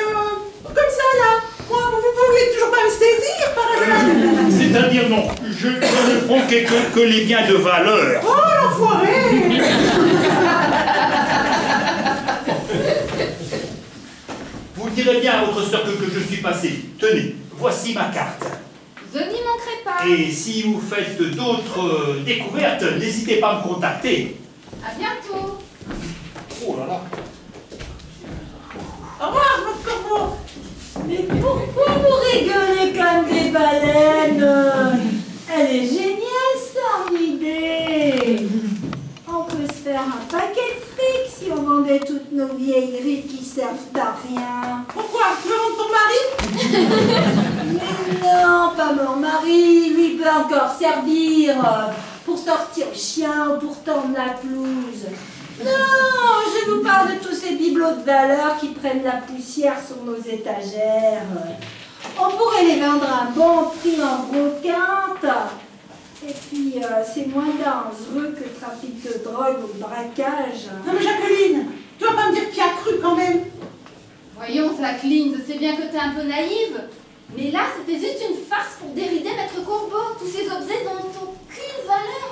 comme ça, là, moi, vous voulez toujours pas me saisir, par exemple? C'est-à-dire, non, je ne prends que les biens de valeur. Oh, l'enfoiré! Vous direz bien à votre sœur que je suis passé. Tenez, voici ma carte. Je n'y manquerai pas. Et si vous faites d'autres découvertes, n'hésitez pas à me contacter. À bientôt. Oh là là. Au revoir, votre corbeau! Mais pourquoi vous rigolez comme des baleines? Elle est géniale, son idée. On peut se faire un paquet de fric si on vendait toutes nos vieilleries qui servent à rien. Pourquoi? Tu veux vendre ton mari? Mais non, pas mon mari, lui peut encore servir pour sortir le chien ou pour tendre la pelouse. Non, je vous parle de tous ces bibelots de valeur qui prennent la poussière sur nos étagères. On pourrait les vendre à un bon prix en brocante. Et puis, c'est moins dangereux que le trafic de drogue ou le braquage. Non mais Jacqueline, tu vas pas me dire qui a cru quand même? Voyons, Jacqueline, je sais bien que t'es un peu naïve, mais là, c'était juste une farce pour dérider Maître Corbeau. Tous ces objets n'ont aucune valeur.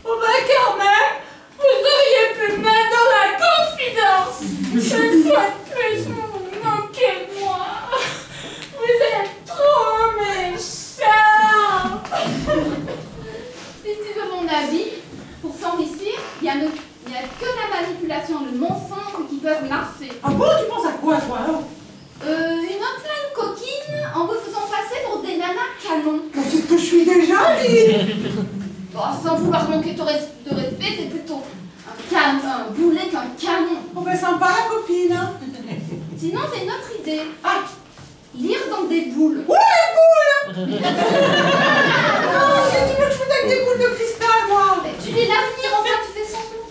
Oh bah quand même, vous auriez pu me mettre dans la confidence. Une fois de plus, vous vous moquez de moi. Vous êtes trop méchant. Si tu veux mon avis, pour s'enrichir, il n'y a que la manipulation, le mensonge qui peuvent marcher. Ah bon, tu penses à quoi, toi, alors? Une autre pleine coquine en vous faisant passer pour des nanas canons. Mais c'est ce que je suis déjà, dit! Bon, sans vouloir manquer de respect, c'est plutôt un boulet qu'un canon. On fait sympa, la copine, hein? Sinon, c'est une autre idée. Ah! Lire dans des boules. Ouais, les boules! Non, mais tu veux que je foute avec des boules de cristal, moi? Mais tu lis l'avenir, enfin, tu fais semblant.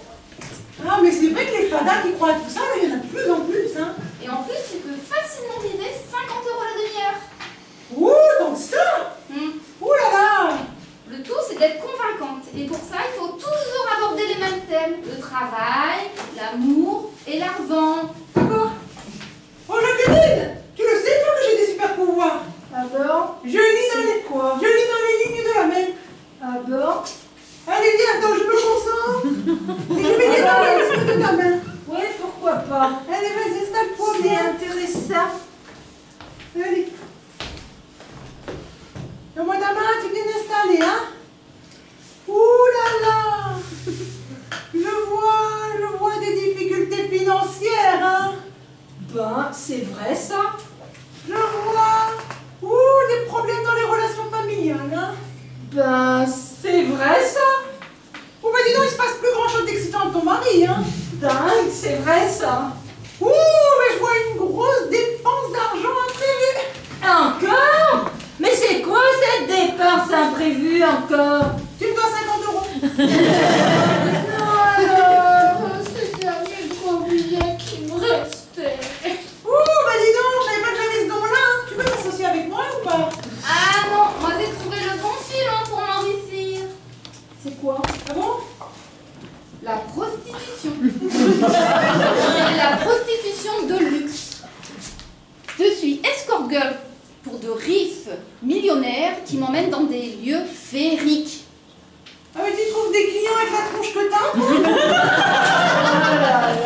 Ah, mais c'est vrai que les fadas qui croient à tout ça, là, il y en a de plus en plus, hein? Et en plus, tu peux facilement viser 50 € la demi-heure. Ouh, donc ça! Ouh là là! Le tout, c'est d'être convaincante. Et pour ça, il faut toujours aborder les mêmes thèmes. Le travail, l'amour et l'argent. D'accord? Oh, Jacqueline! Tu le sais, toi, que j'ai des super pouvoirs? Ah bon? Je lis dans les quoi? Je lis dans les lignes de la main. Ah bon? Allez, viens, attends, je me concentre. Et je vais lire dans les lignes de ta main. Oui, pourquoi pas? Allez, vas-y, installe-toi C'est bien. intéressant. Allez. Donne-moi ta main, tu viens d'installer, hein? Ouh là là! Je vois des difficultés financières, hein? Ben, c'est vrai ça. Je vois, des problèmes dans les relations familiales, hein? Ben, c'est vrai ça. Oh, bah dis donc, il se passe plus grand-chose d'excitant avec ton mari, hein? Dingue, c'est vrai ça. Mais je vois une grosse dépense d'argent imprévue. Encore? Mais c'est quoi cette dépense imprévue encore? Tu me dois 50 €. Non alors, ces derniers gros billets qui me restaient. Bah dis donc, je savais pas que j'avais ce don-là, hein. Tu veux t'associer avec moi ou pas? Ah non, moi j'ai trouvé le bon filon pour m'enrichir. C'est quoi? Ah bon? La prostitution. Et la prostitution de luxe. Je suis escort girl pour de riches millionnaires qui m'emmènent dans des lieux féeriques. Ah mais tu trouves des clients avec la tronche que t'as, toi? Ah là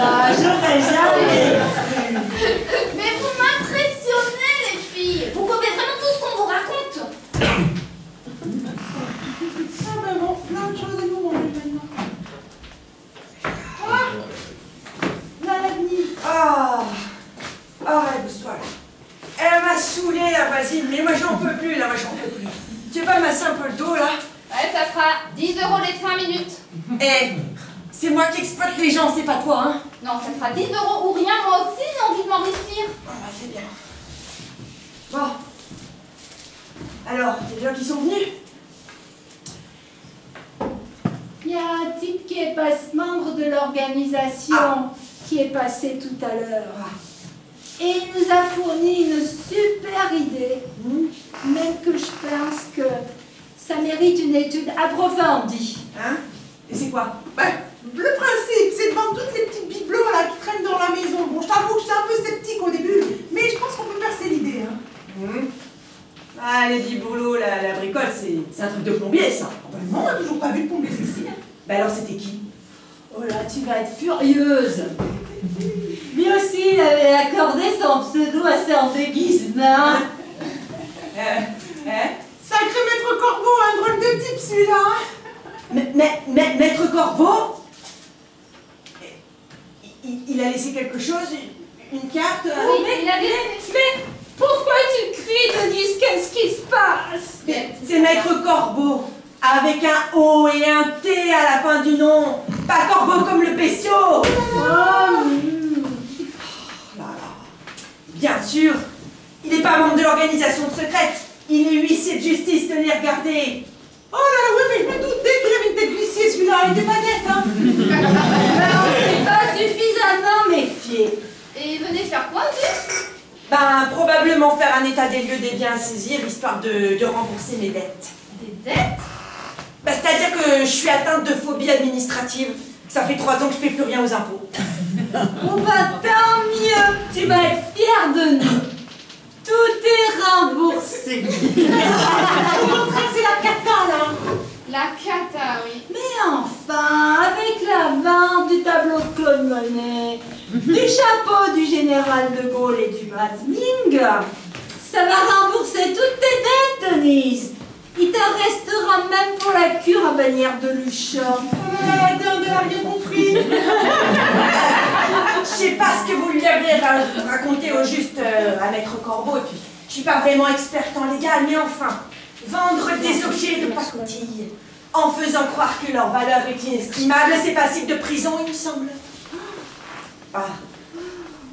C'est moi qui exploite les gens, c'est pas toi, hein? Non, ça sera 10 € ou rien, moi aussi j'ai envie de m'enrichir. Ah bah c'est bien. Bon. Alors, les gens qui sont venus? Il y a un type qui est membre de l'organisation qui est passé tout à l'heure. Et il nous a fourni une super idée, même que je pense que ça mérite une étude approfondie. Hein? Et c'est quoi? Ben, le principe, c'est de vendre toutes les petites bibelots là qui traînent dans la maison. Bon, je t'avoue que j'étais un peu sceptique au début, mais je pense qu'on peut percer l'idée. Hein. Ah, les bibelots, la bricole, c'est un truc de plombier, ça. Ben non, on n'a toujours pas vu de plombier ici. Bah alors, c'était qui? Oh là, tu vas être furieuse. Lui aussi, il avait accordé son pseudo à son déguisement. Sacré maître Corbeau, un drôle de type celui-là. Hein. Maître Corbeau? Il a laissé quelque chose? Une carte? Oui, il a des... Mais pourquoi tu cries, Denise? Qu'est-ce qui se passe? C'est Maître Corbeau, avec un O et un T à la fin du nom. Pas Corbeau comme le bestiau. Bien sûr, il n'est pas membre de l'organisation secrète. Il est huissier de justice, tenez, regardez. Oh là là, oui, mais je me doutais qu'il avait une tête d'huissier celui-là, il était pas net, hein. On s'est pas suffisamment méfié. Et venez faire quoi, Dieu? Ben, probablement faire un état des lieux des biens à saisir, histoire de rembourser mes dettes. Des dettes? Ben, c'est-à-dire que je suis atteinte de phobie administrative. Ça fait 3 ans que je ne paie plus rien aux impôts. Oh bah tant mieux, tu vas être fière de nous. Tout est remboursé. Au contraire, c'est la cata, là. La cata, oui. Mais enfin, avec la vente du tableau de Claude Monet, du chapeau du général de Gaulle et du Masming, ça va rembourser toutes tes dettes, Denise. Il t'en restera même pour la cure à bannière de Luchon. La dinde n'a rien compris. Je sais pas ce que vous lui avez raconté au juste à Maître Corbeau, et puis je suis pas vraiment experte en légal, mais enfin, vendre des objets de pacotille en faisant croire que leur valeur est inestimable, c'est passible de prison, il me semble. Ah,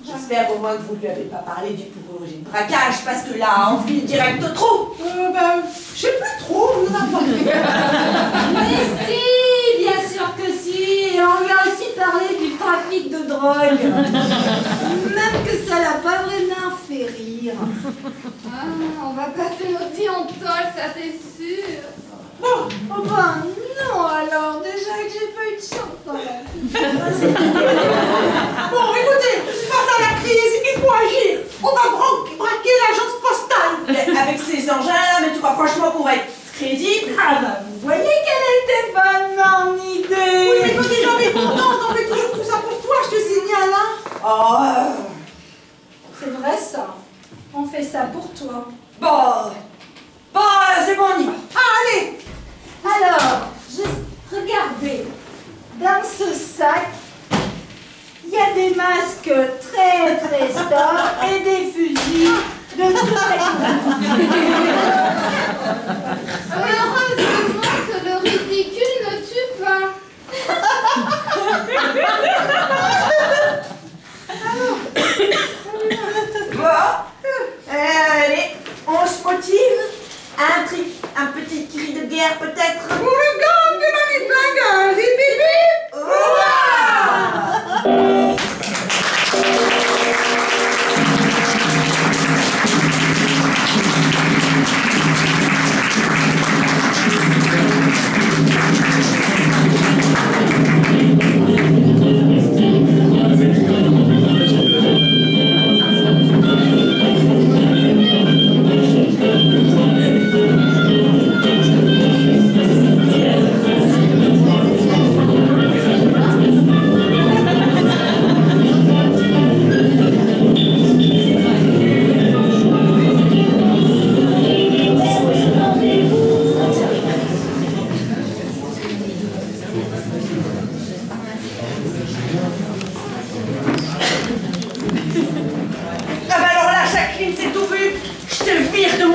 j'espère au moins que vous lui avez pas parlé du projet de braquage, parce que là, on file direct au trou. Ben, je sais plus trop, on en a parlé. Mais si, bien sûr que si, et on lui a aussi parlé du trafic de drogue. Même que ça l'a pas vraiment fait rire. Ah, on va passer notre vie en tôle, ça c'est sûr. Oh ben non alors, déjà que j'ai pas eu de chance quand même. Bon, écoutez, face à la crise, il faut agir. On va braquer l'agence postale. Mais avec ces engins-là, mais tu crois franchement qu'on va être crédible? Ah bah vous voyez qu'elle était bonne mon idée. Oui, mais toi t'es jamais contente, on fait toujours tout ça pour toi, je te signale, hein. Oh, C'est vrai ça, on fait ça pour toi. bon, c'est bon, on y va. Ah, allez. Alors, juste regardez, dans ce sac, il y a des masques très très forts et des fusils de toutes les couleurs. Heureusement que le ridicule ne tue pas. Bon, allez, on se motive. Un petit cri de guerre peut-être. Pour le gang de Mamie Flingueuse, hip hip hip. Hurrah!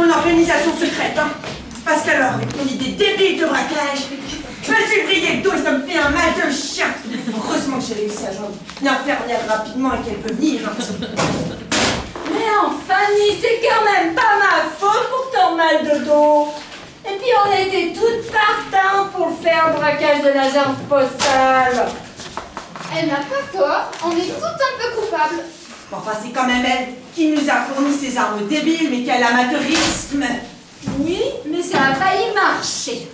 Organisation secrète, hein. Parce qu'alors, avec ton idée débile de braquage, je me suis brillé le dos et ça me fait un mal de chien. Heureusement que j'ai réussi à joindre une infirmière rapidement et qu'elle peut venir. Mais enfin, Fanny, c'est quand même pas ma faute pour ton mal de dos. Et puis on était toutes partantes pour faire le braquage de l'agence postale. Elle n'a pas tort, on est toutes un peu coupables. Enfin, c'est quand même elle qui nous a fourni ces armes débiles, mais quel amateurisme! Oui, mais ça a failli marcher.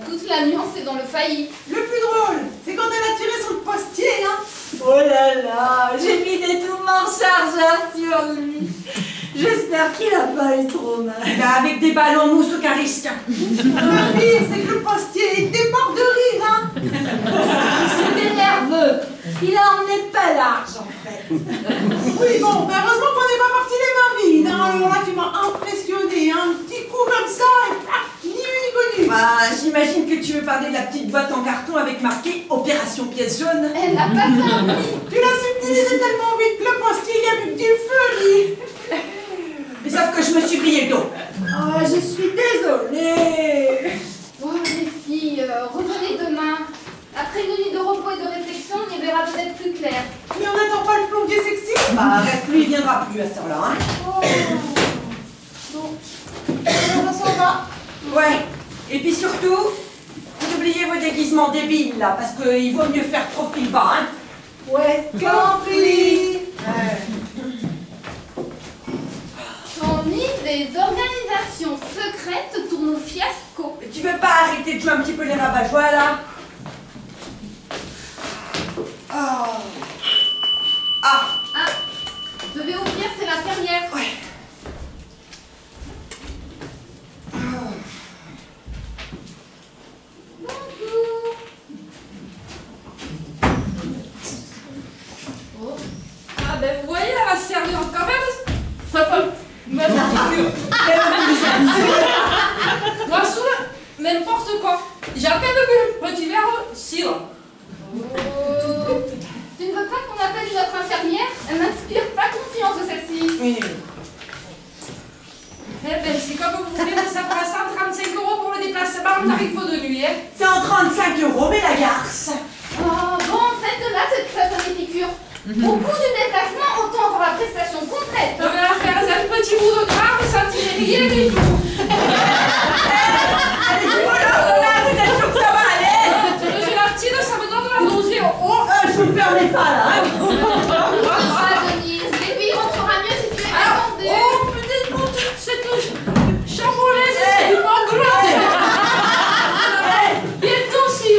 Toute la nuance est dans le failli. Le plus drôle, c'est quand elle a tiré sur le postier, hein. Oh là là, j'ai mis des tourments chargeurs sur lui. J'espère qu'il a pas eu trop mal. Avec des balles en mousse, aucun risque. Le pire, c'est que le postier était mort de rire, hein. C'était nerveux. Il a emmené pas large, en fait. Oui, bon, ben heureusement qu'on n'est pas parti les mains vides, hein. Alors là, tu m'as impressionné, hein. Un petit coup comme ça, et paf, ni vu ni connu. Ah, j'imagine que tu veux parler de la petite boîte en carton avec marqué Opération pièce jaune. Elle n'a pas fait un pli. Tu l'as subtilisé tellement vite que le postier, il y a vu que du feu, lui. Mais sauf que je me suis grillé le dos. Ah, je suis désolée. Oh, les filles, revenez demain. Après une nuit de repos et de réflexion, on y verra peut-être plus clair. Mais on n'attend pas le plombier sexy. Bah, reste, lui, il viendra plus à cette heure-là, hein. Oh. Bon, on s'en va. Ouais. Et puis surtout, vous oubliez vos déguisements débiles, là, parce qu'il vaut mieux faire profil bas, hein. Ouais, compris. Ton idée d'organisation secrète tourne au fiasco. Mais tu veux pas arrêter de jouer un petit peu les rabat-joie, là? Oh. Ah. Ah, je vais ouvrir, c'est l'infirmière. Ouais. Bonjour. Oh. Ah ben vous voyez, la serveur quand même, ça peut même moi saoule, n'importe quoi. J'ai à peine bu un petit verre cidre. Oh. Tu ne veux pas qu'on appelle une autre infirmière? Elle n'inspire pas confiance de celle-ci. Oui. Eh ben c'est comme vous voulez, mais ça fera 135 € pour le déplacement en tarif de nuit. Hein. C'est en 35 €, mais la garce. Oh, bon, faites de là cette crête à des piqûres. Au bout du déplacement, autant avoir la prestation complète. On va faire un petit bout de gras, vous sentirez rien du tout. Allez, voilà, vous êtes sûr que ça va aller? J'ai la petite, ça me donne de la nausée. Oh. Je vous permets pas, là, hein. Ah, Denise, l'aiguille sera mieux si tu es attendue. Oh, peut-être que cette chambolaise, c'est du mangrove. Bientôt, si.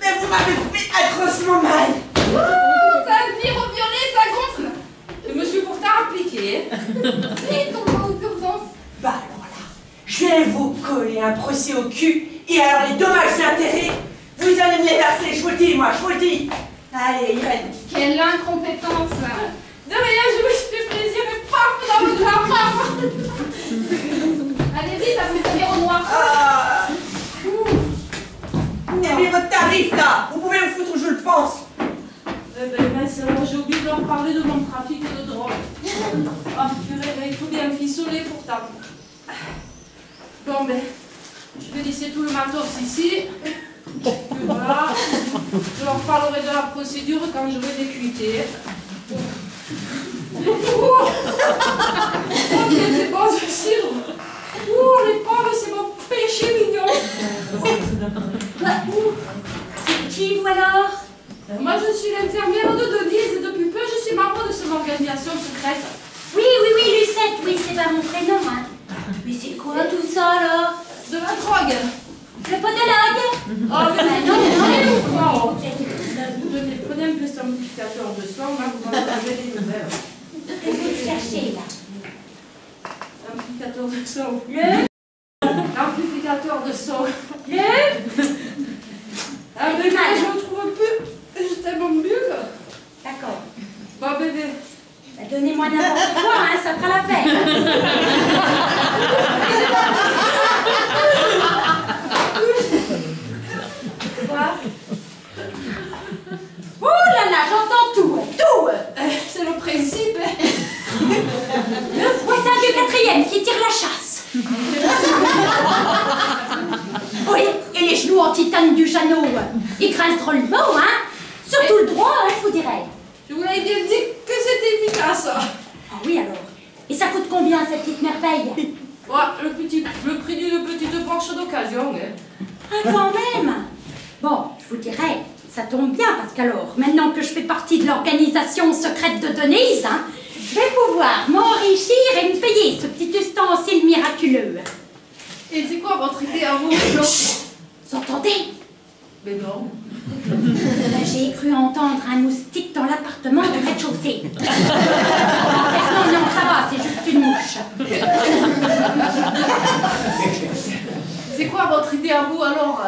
Mais vous m'avez fait atrocement mal. Ça vire au violet, ça gonfle. Je me suis pourtant appliquée. Si, ton mot d'urgence. Bah alors là, je vais vous coller un procès au cul, et alors les dommages et intérêts, vous allez me les verser, je vous le dis, moi, je vous le dis. Allez, Irène. Quelle incompétence. De rien, je me suis fait plaisir et paf, dans le drap, paf. Allez vite, ça vous tenir au noir. Ah. Et puis votre tarif, là, vous pouvez vous foutre où je le pense. Eh ben, mince, alors j'ai oublié de leur parler de mon trafic de drogue. Ah, purée, tout bien ficelé pourtant. Bon, ben, je vais laisser tout le matos ici. Et voilà. Je leur parlerai de la procédure quand je vais décuiter. Oh, c'est bon, ce cidre. Oh, les pommes, c'est mon péché mignon. C'est qui, vous alors? Moi, je suis l'infirmière de Denise et depuis peu, je suis membre de cette organisation secrète. Oui, Lucette, oui, c'est pas mon prénom, hein. Mais c'est quoi tout ça, alors? De la drogue. Le podologue? Oh, mais non, non. Prenez un peu cet amplificateur de son, là, vous m'en avez des nouvelles. Qu'est-ce que vous cherchez, là? Amplificateur de son. Le? Amplificateur de son. Le? Ah, bébé, je ne trouve plus. J'étais mon bulle. D'accord. Bon, bébé. Bah, donnez-moi n'importe quoi, hein, ça fera l'affaire. Quoi? Oh là là, j'entends tout, tout. C'est le principe. Le voisin du 4e qui tire la chasse. montagne du Janot. Il grince drôlement, hein. Surtout le droit, hein, je vous dirais. Je vous l'avais bien dit que c'était efficace. Ah oui, alors. Et ça coûte combien, cette petite merveille? Ouais, le prix d'une petite Porsche d'occasion. Hein. Ah, quand même. Bon, je vous dirais, ça tombe bien, parce qu'alors, maintenant que je fais partie de l'organisation secrète de Denise, hein, je vais pouvoir m'enrichir et me payer ce petit ustensile miraculeux. Et c'est quoi votre idée à vous, Flo? Vous entendez? Mais non. J'ai cru entendre un moustique dans l'appartement du rez-de-chaussée. En fait, non, ça va, c'est juste une mouche. C'est quoi votre idée à vous, alors?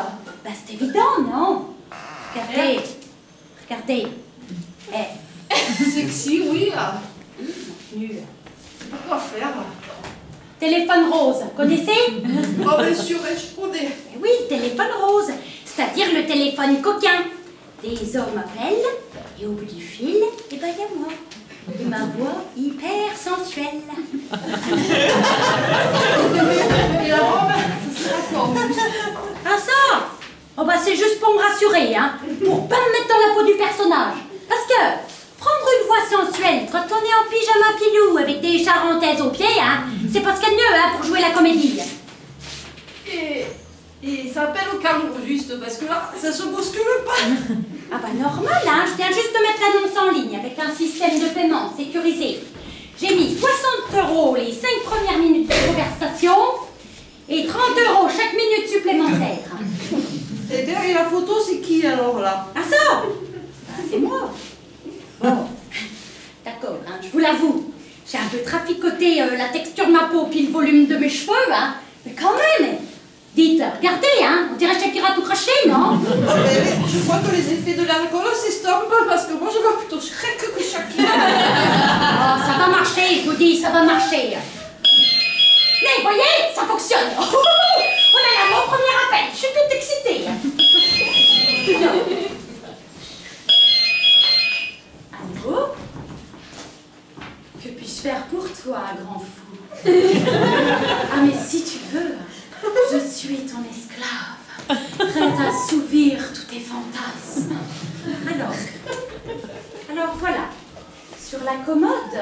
Bah, c'est évident, non? Regardez. Regardez. Eh, Sexy, oui. nul. Pourquoi faire? Téléphone rose, connaissez? Oh, bien sûr, je connais. Eh oui, téléphone rose, c'est-à-dire le téléphone coquin. Des hommes appellent, et au bout du fil, eh ben, y a moi. Et ma voix hyper sensuelle. Et la robe, ça sera quoi? Ah ça? Oh bah c'est juste pour me rassurer, hein, pour pas me mettre dans la peau du personnage. Parce que prendre une voix sensuelle quand on est en pyjama pilou avec des charentaises aux pieds, hein, c'est pas ce qu'il y a de mieux, hein, pour jouer la comédie. Et ça appelle au calme, juste, parce que là, ça se bouscule pas. Ah bah normal, hein, je viens juste de mettre l'annonce en ligne avec un système de paiement sécurisé. J'ai mis 60 € les 5 premières minutes de conversation et 30 € chaque minute supplémentaire. Et derrière la photo, c'est qui alors là? Ah ça? Ah, c'est moi. Bon, d'accord, hein, je vous l'avoue. J'ai un peu traficoté la texture de ma peau puis le volume de mes cheveux, hein. Mais quand même, dites, regardez, hein, on dirait Shakira tout craché, non? Oh, mais je crois que les effets de l'alcool s'estompent parce que moi je vois plutôt Shrek que Shakira. Oh, ça va marcher, je vous dis, ça va marcher. Mais voyez, ça fonctionne. Oh, là là, mon premier appel, je suis toute excitée. Allô? Que puis-je faire pour toi, grand fou? Ah, mais si tu veux, je suis ton esclave, prête à assouvir tous tes fantasmes. Alors voilà, sur la commode,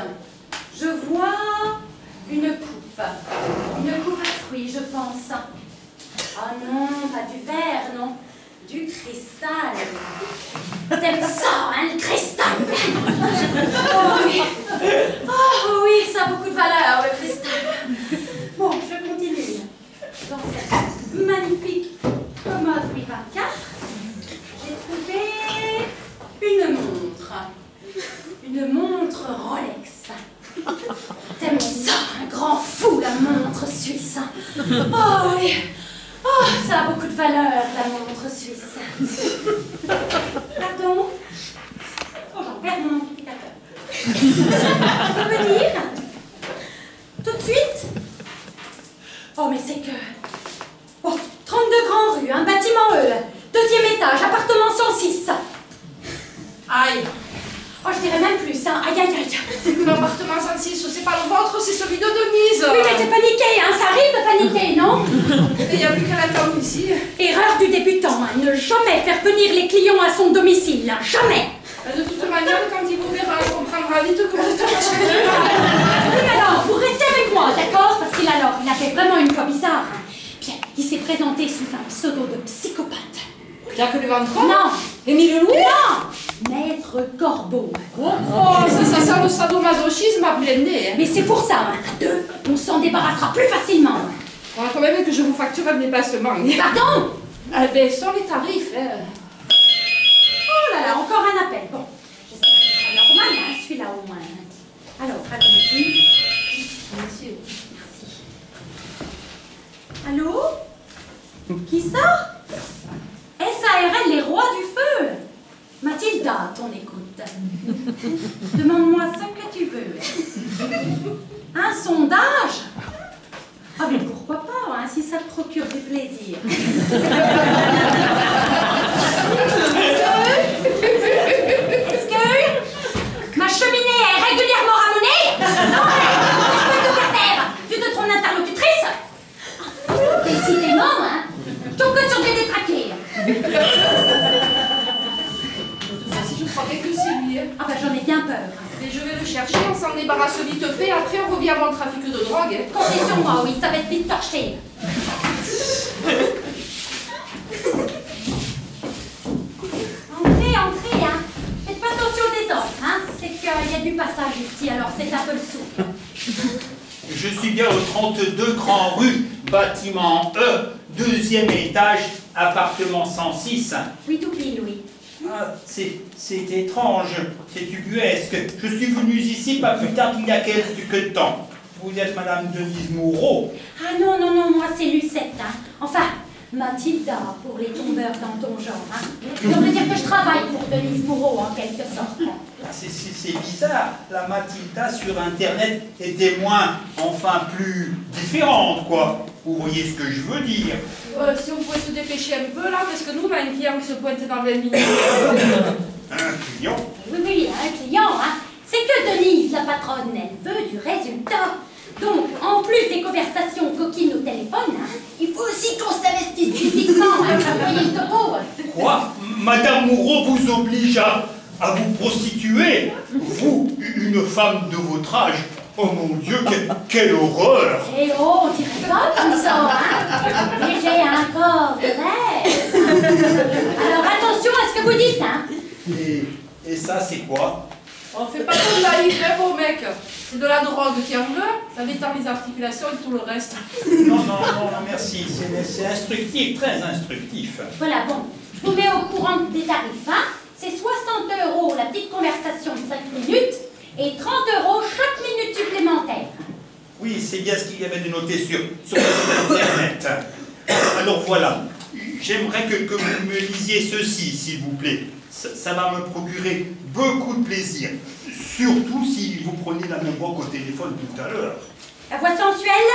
je vois une coupe à fruits, je pense. Oh non, pas du verre, non, du cristal. T'aimes ça, hein, le cristal? Oh oui, ça a beaucoup de valeur, le cristal. Bon, je continue. Dans cette magnifique commode Louis XXIV, j'ai trouvé une montre Rolex. T'aimes ça, un grand fou, la montre suisse. Oh oui, oh, ça a beaucoup de valeur, la montre suisse. Pardon? Oh, j'en perds mon amplificateur. On peut dire? Tout de suite? Oh, mais c'est que... Oh, 32 Grand Rue, un bâtiment E, 2e étage, appartement 106. Aïe. Oh, je dirais même plus, hein. Aïe, aïe, aïe. L'appartement 106, c'est pas le vôtre, c'est celui de Denise. Oui, mais t'es paniqué, hein. Ça arrive de paniquer, non? Il n'y a plus qu'à l'attendre ici. Erreur du débutant, hein. Ne jamais faire venir les clients à son domicile, hein. Jamais. De toute manière, quand il vous verra, il comprendra vite que vous êtes un machin. Oui, alors, vous restez avec moi, d'accord? Parce qu'il a fait vraiment une voix bizarre. Hein. Bien, il s'est présenté sous un pseudo de psychopathe. Jacques le Ventreux? Non. Émile Louis? Non. Maître Corbeau. Oh, ça sent le sadomasochisme à plein nez. Mais c'est pour ça, hein. À deux, on s'en débarrassera plus facilement. On va quand même que je vous facture un dépassement. Pardon? Ah ben, sans les tarifs, hein. Oh là là, encore un appel. Bon, j'espère que ce sera normal, hein, celui-là au moins. Alors, allons-y. Merci. Allô? Qui ça? SARL, les rois du feu. Mathilda, ton écoute. Demande-moi ce que tu veux. Un sondage? Ah mais pourquoi pas, hein, si ça te procure du plaisir. Est-ce que ma cheminée est régulièrement ramonée? Non, je peux te faire taire, vu de ton interlocutrice. Décidément, hein, je tombe que sur des détraqués. Et je vais le chercher, on s'en débarrasse vite fait, après on revient avant le trafic de drogue. Hein. Comptez sur moi, oui, ça va être vite torché. Entrez, hein. Faites pas attention au désordre, hein. C'est qu'il y a du passage ici, alors c'est un peu le souffle. Je suis bien au 32 Grand Rue, bâtiment E, 2e étage, appartement 106. Oui, tout pile, oui. Ah, c'est étrange, c'est ubuesque. Je suis venu ici pas plus tard qu'il y a quelques temps. Vous êtes Madame Denise Moreau. Ah non, moi c'est Lucette, hein. Enfin, Mathilda, pour les tombeurs dans ton genre, hein. Je devrais dire que je travaille pour Denise Moreau, en quelque sorte. C'est bizarre, la Mathilda sur Internet était moins, enfin plus différente, quoi. Vous voyez ce que je veux dire? Si on pouvait se dépêcher un peu là, parce que nous on a un client qui se pointe dans 20 minutes. Un client? Oui, un client, hein. C'est que Denise, la patronne, elle veut du résultat. Donc, en plus des conversations coquines au téléphone, hein, il faut aussi qu'on s'investisse physiquement, hein. Vous voyez le topo? Quoi? Madame Moreau vous oblige à vous prostituer? Vous, une femme de votre âge? Oh mon Dieu, quelle horreur! Eh oh, on dirait pas comme ça, hein. Mais j'ai un corps de rêve. Alors attention à ce que vous dites, hein. Et ça, c'est quoi? On fait pas comme naïf, hein, beau mec. C'est de la drogue qui en veut, ça détend les articulations et tout le reste. Non, merci. C'est instructif, très instructif. Voilà, bon, je vous mets au courant des tarifs, hein. C'est 60 € la petite conversation de 5 minutes et 30 € chaque minute supplémentaire. Oui, c'est bien ce qu'il y avait de noté sur le site internet. Alors voilà, j'aimerais que vous me lisiez ceci, s'il vous plaît. Ça va me procurer beaucoup de plaisir. Surtout si vous prenez la même voix qu'au téléphone tout à l'heure. La voix sensuelle?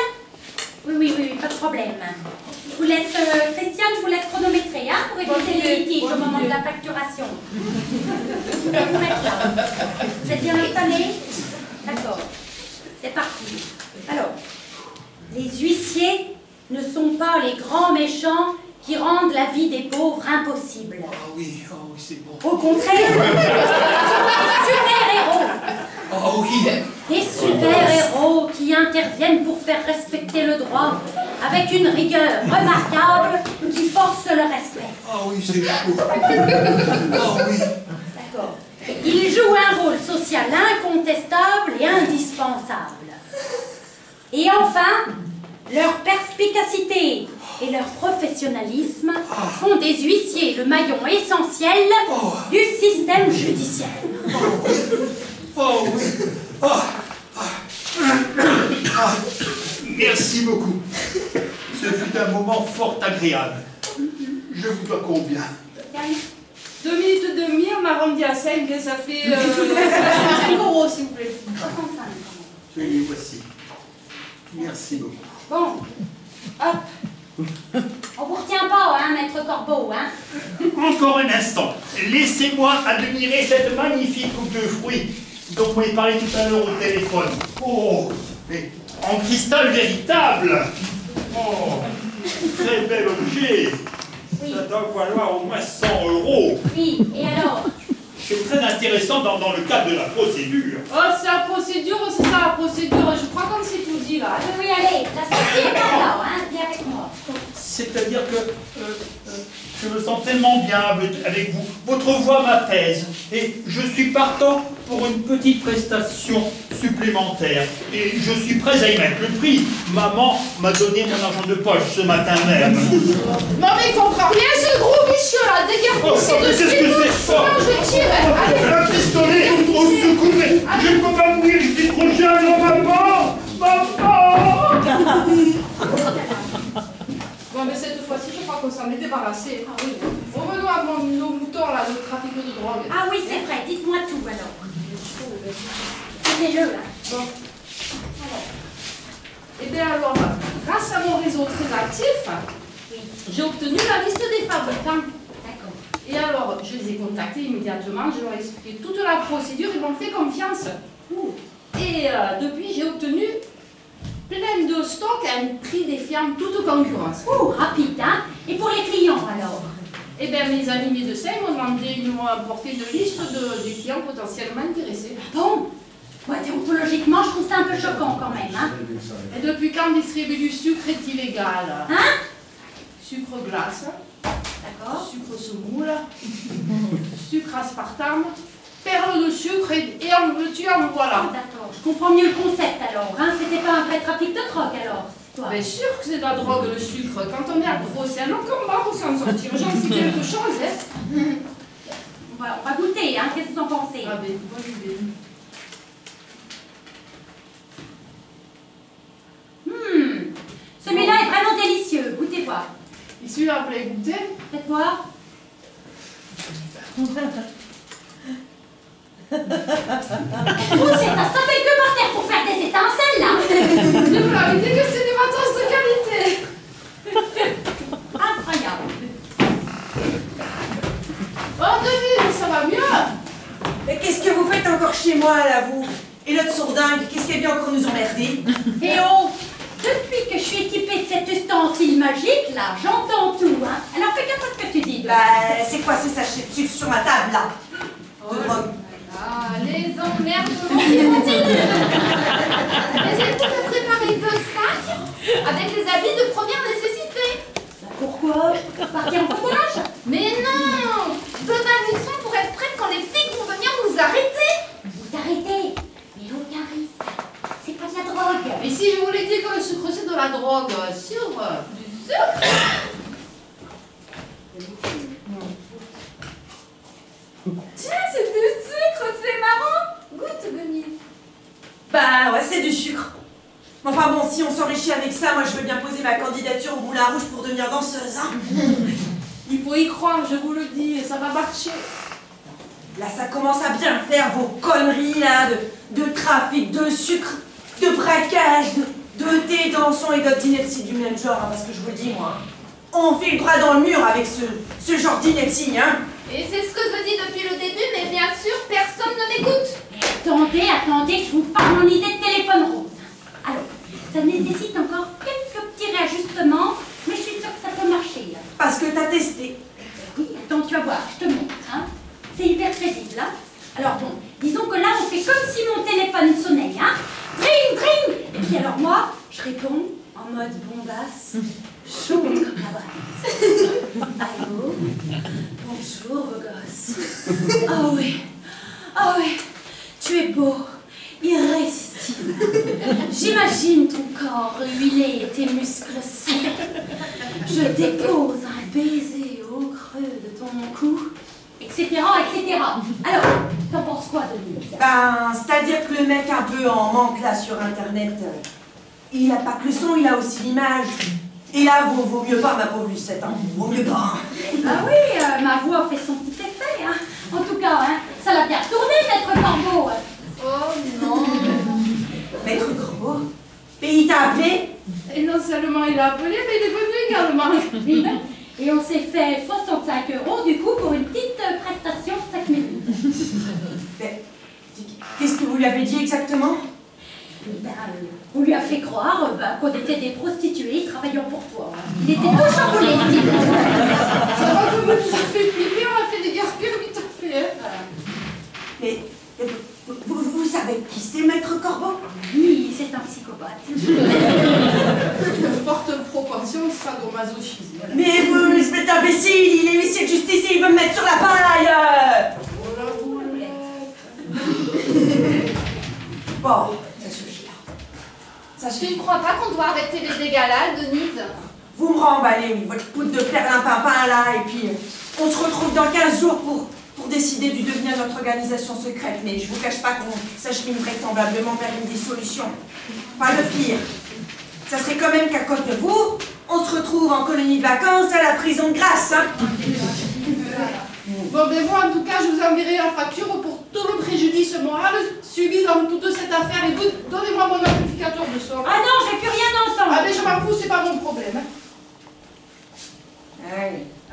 Oui, pas de problème. Je vous laisse, Christiane, je vous laisse chronométrer, hein, pour éviter les litiges au moment de la facturation. Je vais vous mettre là. Vous êtes bien installés? D'accord. C'est parti. Alors, les huissiers ne sont pas les grands méchants qui rendent la vie des pauvres impossible. Oh oui, c'est bon. Au contraire, ce sont des super-héros. Oh oui. Des super-héros qui interviennent pour faire respecter le droit avec une rigueur remarquable qui force le respect. Oh oui, c'est chaud. Oh oui. D'accord. Ils jouent un rôle social incontestable et indispensable. Et enfin, leur perspicacité et leur professionnalisme font des huissiers le maillon essentiel du système judiciaire. Oh oui. Merci beaucoup. Ce fut un moment fort agréable. Je vous dois combien? 2 minutes et demie, on a arrondi à 5 et ça fait 5 €, s'il vous plaît. 65. Les voici. Merci beaucoup. Bon, hop. On vous retient pas, hein, maître Corbeau, hein. Encore un instant. Laissez-moi admirer cette magnifique coupe de fruits dont vous m'avez parlé tout à l'heure au téléphone. Oh, mais en cristal véritable. Oh, très bel objet. Oui. Ça doit valoir au moins 100 €. Oui, et alors? C'est très intéressant dans le cadre de la procédure. Oh, c'est la procédure, c'est ça la procédure. Je crois qu'on s'est tout dit là. Oui, allez, la sortie est par là, hein, viens avec moi. C'est-à-dire que je me sens tellement bien avec vous. Votre voix m'apaise et je suis partant pour une petite prestation supplémentaire. Et je suis prêt à y mettre le prix. Maman m'a donné mon argent de poche ce matin même. Non mais il comprend rien ce gros vicieux là. Dégage ici de Qu'est-ce que c'est ça? Non, je tire. Allez. Un pistolet au secours. Je ne peux pas mourir, je suis trop jeune. Oh, maman. Bon, mais cette fois-ci, je crois qu'on s'en est débarrassé. Ah oui. Revenons à nos moutons là, le trafic de drogue. Ah oui, c'est vrai, dites-moi tout alors. Tenez-le, là. Bon. Et bien alors, grâce à mon réseau très actif, j'ai obtenu la liste des fabricants. D'accord. Et alors, je les ai contactés immédiatement, je leur ai expliqué toute la procédure, ils m'ont fait confiance. Et depuis, j'ai obtenu plein de stocks à un prix défiant toute concurrence. Rapide, hein. Et pour les clients alors? Eh bien, mes amis médecins m'ont apporté une liste de clients potentiellement intéressés. Bon, ouais, déontologiquement, je trouve ça un peu choquant quand même, hein. Et depuis quand distribuer du sucre est illégal? Hein? Sucre glace, D'accord. sucre semoule, sucre aspartame, perles de sucre et en veux-tu, en voilà. D'accord, je comprends mieux le concept alors, hein. C'était pas un vrai trafic de drogue alors, cette histoire. Bien sûr que c'est de la drogue, le sucre. Quand on est accro, c'est un long combat pour s'en sortir. J'en sais quelque chose, hein. On va goûter, hein. Qu'est-ce que vous en pensez? Ah ben, bonne idée. Celui-là est vraiment délicieux, goûtez voir. Et celui-là, vous l'avez goûté? Faites voir. Oh, c'est à stopper que par terre pour faire des étincelles, là. Je vous l'avais dit que c'est des matos de qualité. Incroyable. Oh, Denise, ça va mieux? Mais qu'est-ce que vous faites encore chez moi, là, vous? Et l'autre sourdingue, qu'est-ce qu'elle vient encore nous emmerder? Et oh, depuis que je suis équipée de cet ustensile magique, là, j'entends tout, hein. Alors fais gaffe à ce que tu dis. Bah, c'est quoi ces sachets de sucre sur ma table, là? De drogue. Ah, les emmerdements qui continuent. Mais êtes-vous de préparer 2 sacs avec les habits de première nécessité? Pourquoi? Partir en voyage? Mais non! 2 valises pour être prêtes quand les flics vont venir nous arrêter. Vous arrêtez. Mais aucun risque. C'est pas de la drogue. Et si je vous l'ai dit que le sucre c'est de la drogue, sûr? Du sucre? Tiens, c'est du sucre, c'est marrant! Goûte, Denise. Bah, ouais, c'est du sucre. Enfin bon, si on s'enrichit avec ça, moi je veux bien poser ma candidature au Moulin Rouge pour devenir danseuse, hein. Il faut y croire, je vous le dis, et ça va marcher. Là, ça commence à bien faire vos conneries, là, de trafic, de sucre, de braquage, de thé, dansons et d'autres inepties du même genre, hein, parce que je vous le dis, moi. On file droit dans le mur avec ce genre d'ineptie, hein. Et c'est ce que je dis depuis le début, mais bien sûr, personne ne m'écoute. Mais attendez que je vous parle mon idée de téléphone rose. Alors, ça nécessite encore quelques petits réajustements, mais je suis sûre que ça peut marcher. Parce que t'as testé. Oui, attends, tu vas voir, je te montre. Hein. C'est hyper crédible, hein. Alors bon, disons que là, on fait comme si mon téléphone sonnait, hein. Dring, dring. Et puis alors moi, je réponds en mode bombasse, chaude comme la braise. Allô? Bonjour, beau gosse. Ah oui, tu es beau, irrésistible. J'imagine ton corps huilé et tes muscles secs. Je dépose un baiser au creux de ton cou, etc., etc. Alors, t'en penses quoi, Denise? Ben, c'est-à-dire que le mec un peu en manque là sur internet, il a pas que le son, il a aussi l'image. Et là, vaut mieux pas, ma pauvre Lucette, hein. Vaut mieux pas. Hein. Ah oui, ma voix fait son petit effet, hein. En tout cas, hein, ça l'a bien tourné, Maître Corbeau. Oh non. Maître Corbeau? Et il t'a appelé? Et non seulement il a appelé, mais il est venu également. Oui, et on s'est fait 65 € du coup pour une petite prestation de 5 minutes. Mais, qu'est-ce que vous lui avez dit exactement? Ben, on lui a fait croire qu'on était des prostituées travaillant pour toi. Il était tout chamboulé. Ça va que vous nous a fait flipper, on a fait des gargues vite fait. Hein. Mais, vous savez qui c'est, Maître Corbeau? Oui, c'est un psychopathe. De forte proportion sadomasochisme. Mais vous, espèce d'imbécile, il est huissier de justice et il veut me mettre sur la paille. Oh la boulette. Bon, ça suffit. Ça Tu suffit. ne crois pas qu'on doit arrêter les dégâts là, Denise? Vous me remballez, oui, votre poudre de perlimpinpin là, et puis on se retrouve dans 15 jours pour décider du devenir de notre organisation secrète. Mais je vous cache pas qu'on s'achemine vraisemblablement vers une dissolution. Pas le pire. Ça serait quand même qu'à cause de vous, on se retrouve en colonie de vacances à la prison de Grasse, hein. Bon, ben moi, en tout cas, je vous enverrai la facture pour tout le préjudice moral subi dans toute cette affaire. Et vous, donnez-moi mon amplificateur de son. Ah non, je vais plus rien entendre. Ah, mais je m'en fous, c'est pas mon problème. Hein.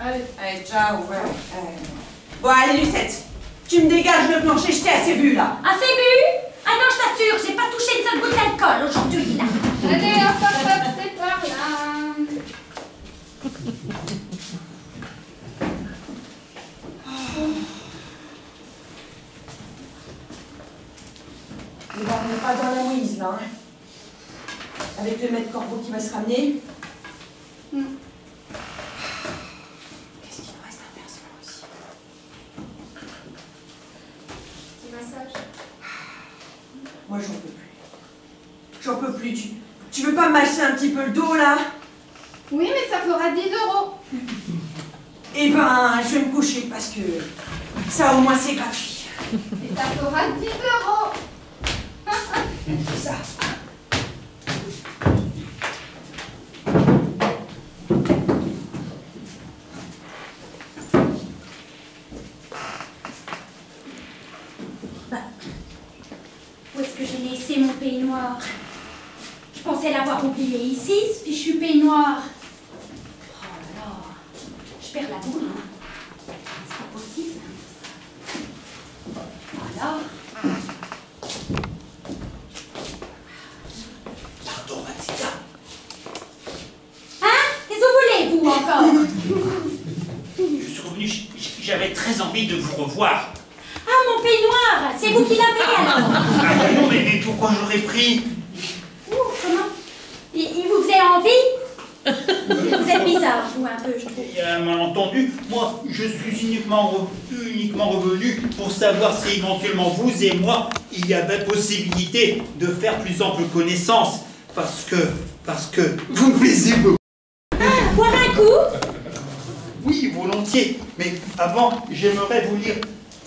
Allez, ciao, ouais. Bon, allez, Lucette, tu me dégages le plancher, je t'ai assez vu, là. Assez bu? Ah non, je t'assure, j'ai pas touché une seule goutte d'alcool aujourd'hui, là. Allez, hop, hop, hop, c'est par là. on n'est pas dans la mouise, là. Hein. Avec le maître corbeau qui va se ramener. Qu'est-ce qu'il nous reste à faire ce mois-ci? Petit massage. Moi, j'en peux plus. J'en peux plus. Tu veux pas me mâcher un petit peu le dos, là? Oui, mais ça fera 10 €. Eh ben, je vais me coucher parce que ça, au moins, c'est gratuit. Et ça fera 10 €. C'est ça. Où est-ce que j'ai laissé mon peignoir? Je pensais l'avoir oublié ici, ce fichu peignoir. Oh là là, je perds la boule. Hein. C'est pas possible. Voilà. Pardon, Mathilda. Hein? Qu'est-ce que vous voulez, vous, encore? Je suis revenu, j'avais très envie de vous revoir. Ah, mon peignoir! C'est vous qui l'avez, alors? Ah non, mais pourquoi j'aurais pris? Ouh, comment? Il vous faisait envie? Vous êtes bizarre, vous, un peu, je trouve. Il y a un malentendu. Moi, je suis uniquement revenu pour savoir si éventuellement vous et moi, il y avait possibilité de faire plus ample connaissance. Parce que vous me plaisez beaucoup. Ah, boire un coup? Oui, volontiers. Mais avant, j'aimerais vous lire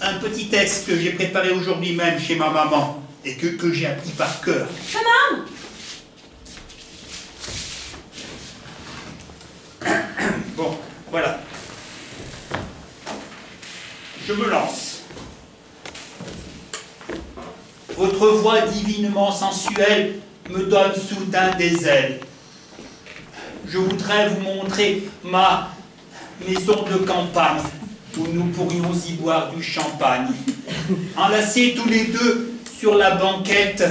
un petit texte que j'ai préparé aujourd'hui même chez ma maman et que j'ai appris par cœur. Comment? Bon, voilà. Je me lance. Votre voix divinement sensuelle me donne soudain des ailes. Je voudrais vous montrer ma maison de campagne où nous pourrions y boire du champagne. Enlacés tous les deux sur la banquette,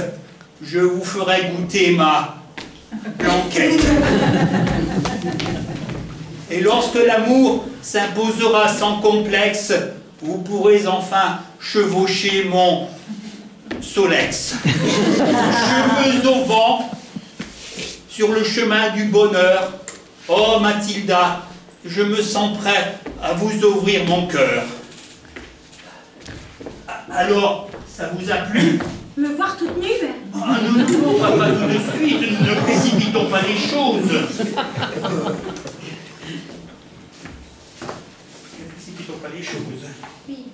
je vous ferai goûter ma blanquette. Et lorsque l'amour s'imposera sans complexe, vous pourrez enfin chevaucher mon Solex. Cheveux au vent, sur le chemin du bonheur. Oh Mathilda, je me sens prêt à vous ouvrir mon cœur. Alors, ça vous a plu? Me voir toute nue? Ah non, non, pas tout de suite, ne précipitons pas les choses. Pas les choses. Oui.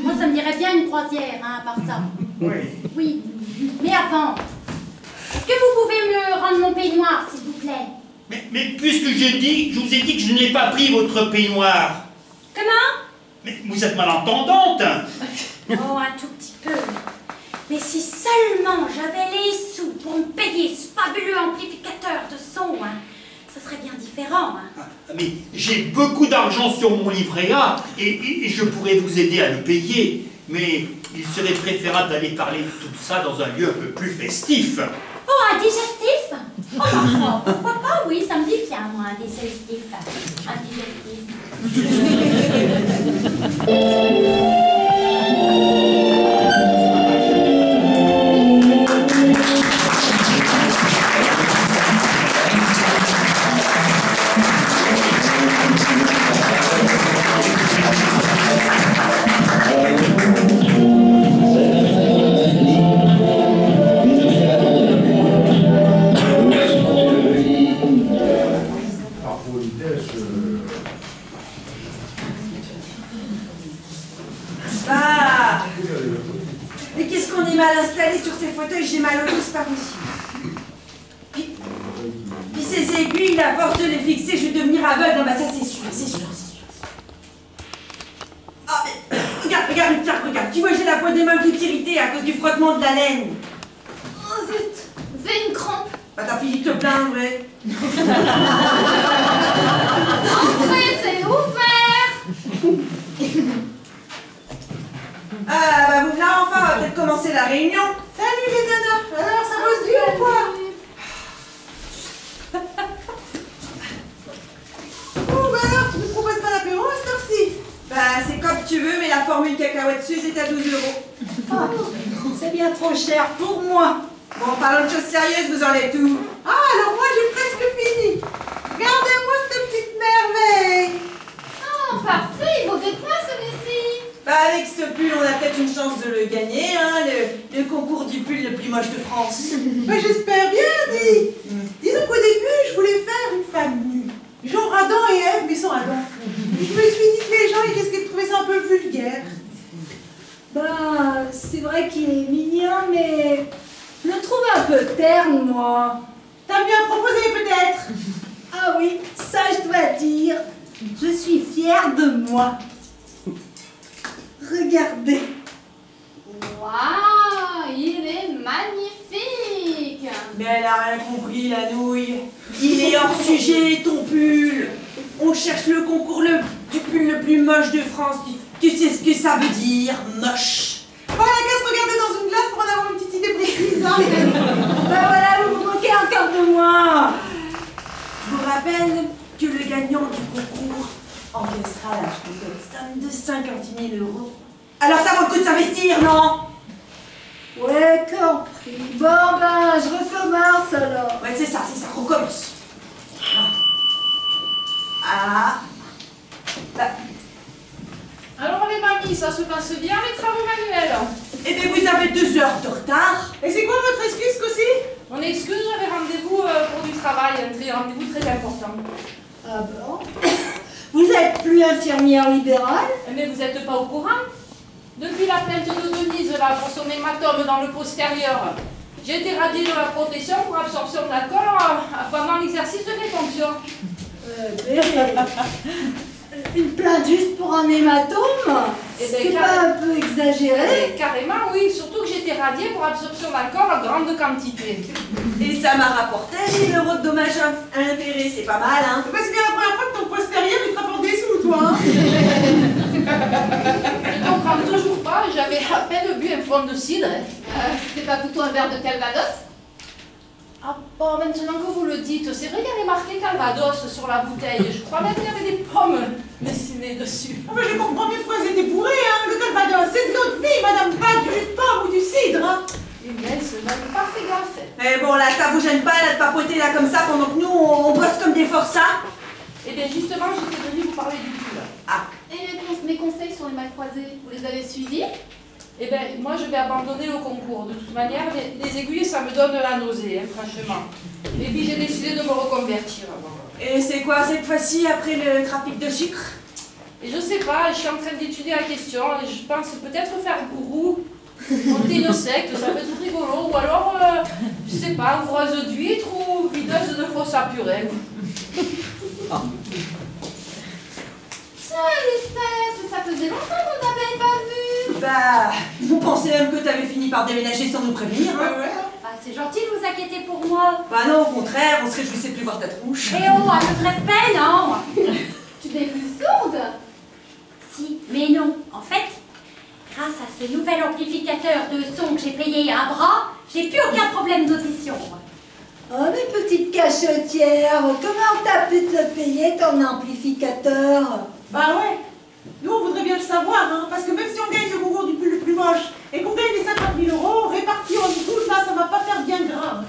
Moi, ça me dirait bien une croisière, hein, à part ça. Oui. Oui. Mais avant, est-ce que vous pouvez me rendre mon peignoir, s'il vous plaît? Mais puisque je vous ai dit que je n'ai pas pris votre peignoir. Comment? Mais vous êtes malentendante. Oh, un tout petit peu. Mais si seulement j'avais les sous pour me payer ce fabuleux amplificateur de son, hein, ça serait bien différent. Hein. Mais j'ai beaucoup d'argent sur mon livret A et je pourrais vous aider à le payer. Mais il serait préférable d'aller parler de tout ça dans un lieu un peu plus festif. Oh, un digestif? Oh, parfois, pourquoi pas? Oui, ça me dit bien, moi, un digestif. Un digestif. Mais qu'est-ce qu'on est mal installé sur ces fauteuils, j'ai mal au dos, c'est pas possible. Puis ces aiguilles, à force de les fixer, je vais devenir aveugle. Non, bah ça c'est sûr, c'est sûr, c'est sûr. Ah, mais, regarde, tu vois, j'ai la peau des mains toute irritée à cause du frottement de la laine. Oh zut, j'ai une crampe. Bah t'as fini de te plaindre, ouais. Entrez, c'est ouvert. Ah, bah vous voilà enfin, on va peut-être commencer la réunion. Salut les nanas, alors ça bosse dur ou quoi? Oh, bah alors, tu me proposes pas l'apéro à cette heure-ci? Bah c'est comme tu veux, mais la formule cacahuète suze est à 12 €. C'est bien trop cher pour moi. Bon, parlons de choses sérieuses, vous en êtes où? Ah, alors moi j'ai presque fini. Regardez-moi cette petite merveille. Oh, parfait, il vaut 2 points celui-ci. Bah avec ce pull, on a peut-être une chance de le gagner, hein, le concours du pull le plus moche de France. Bah, j'espère bien, dis. Disons qu'au début, je voulais faire une femme nue. Genre Adam et Ève, mais sans Adam. Je me suis dit que les gens, ils risquaient de trouver ça un peu vulgaire. Bah, c'est vrai qu'il est mignon, mais je le trouve un peu terne, moi. T'as bien proposé, peut-être? Ah oui, ça je dois dire. Je suis fière de moi. Regardez. Waouh, il est magnifique. Mais elle a rien compris, la nouille. Il est hors sujet, ton pull. On cherche le concours du pull le plus moche de France. Tu sais ce que ça veut dire, moche. Bon, la qu'à se regarder dans une glace pour en avoir une petite idée précise, hein. Bah voilà, vous vous moquez encore de moi. Je vous rappelle que le gagnant du concours encaissera la somme de 50 000 €. Alors ça vaut le coup de s'investir, non? Ouais, compris. Bon ben, je recommence alors. Ouais, c'est ça, recommence. Ah. Bah. Alors les mamies, ça se passe bien les travaux manuels? Eh bien, vous avez 2 heures de retard. Et c'est quoi votre excuse, Cossi? Mon excuse, j'avais rendez-vous pour du travail, un rendez-vous très important. Ah bon? Vous êtes plus infirmière libérale? Mais vous n'êtes pas au courant? Depuis la plainte de Denise là, pour son hématome dans le postérieur, j'ai été radiée de la profession pour absorption d'accord pendant l'exercice de mes fonctions. Une plainte juste pour un hématome? Eh ben, C'est pas un peu exagéré? Carrément, oui, surtout que j'étais radiée pour absorption d'accord en grande quantité. Et ça m'a rapporté 1 000 € de dommages à intérêt, c'est pas mal, hein? Bah, c'est bien la première fois que ton postérieur, il te rapporte des sous, toi, hein. Je comprends toujours pas, j'avais à peine bu un fond de cidre. C'était pas plutôt un verre de Calvados? Ah bon, maintenant que vous le dites, c'est vrai qu'il y avait marqué Calvados sur la bouteille. Je crois même qu'il y avait des pommes dessinées dessus. Ah, mais je comprends bien pourquoi elles étaient bourrées, hein. Le Calvados, c'est de l'eau de vie, madame, pas du jus de pomme ou du cidre, hein. Et bien, ça n'a pas fait gaffe. Mais bon, là, ça vous gêne pas, là, de papoter là comme ça pendant que nous, on bosse comme des forçats? Eh bien, justement, j'étais venue vous parler du pull. Ah. Et mes conseils sur les mal croisés, vous les avez suivis? Eh bien, moi, je vais abandonner le concours. De toute manière, les aiguilles, ça me donne la nausée, hein, franchement. Et puis, j'ai décidé de me reconvertir. Et c'est quoi cette fois-ci après le trafic de sucre? Et je sais pas, je suis en train d'étudier la question. Et je pense peut-être faire gourou, monter une secte, ça peut être rigolo. Ou alors, je sais pas, ouvreuse d'huîtres ou videuse de fosses à purée. Tiens, Lisette, ça faisait longtemps qu'on n'avait pas vu. Bah, on pensait même que t'avais fini par déménager sans nous prévenir, hein? Ouais. Ah, c'est gentil de vous inquiéter pour moi. Bah non, au contraire, on se réjouissait de plus voir ta tronche. Eh oh, à peu près peine, non? Tu n'es plus sourde? Si, mais non. En fait, grâce à ce nouvel amplificateur de son que j'ai payé à bras, j'ai plus aucun problème d'audition. Oh, mes petites cachetières, comment t'as pu te le payer, ton amplificateur? Bah ouais. Nous, on voudrait bien le savoir, hein, parce que même si on gagne le concours du pull le plus moche et qu'on gagne les 50 000 € répartis en 12, là, ça va pas faire bien grave.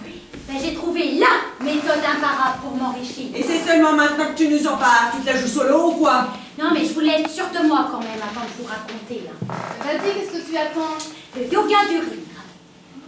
Ben, j'ai trouvé la méthode imparable pour m'enrichir. Et c'est seulement maintenant que tu nous en parles, tu te la joues solo ou quoi? Non, mais je voulais être sûre de moi quand même avant de vous raconter. Là. Vas-y, qu'est-ce que tu attends? Le yoga du rire.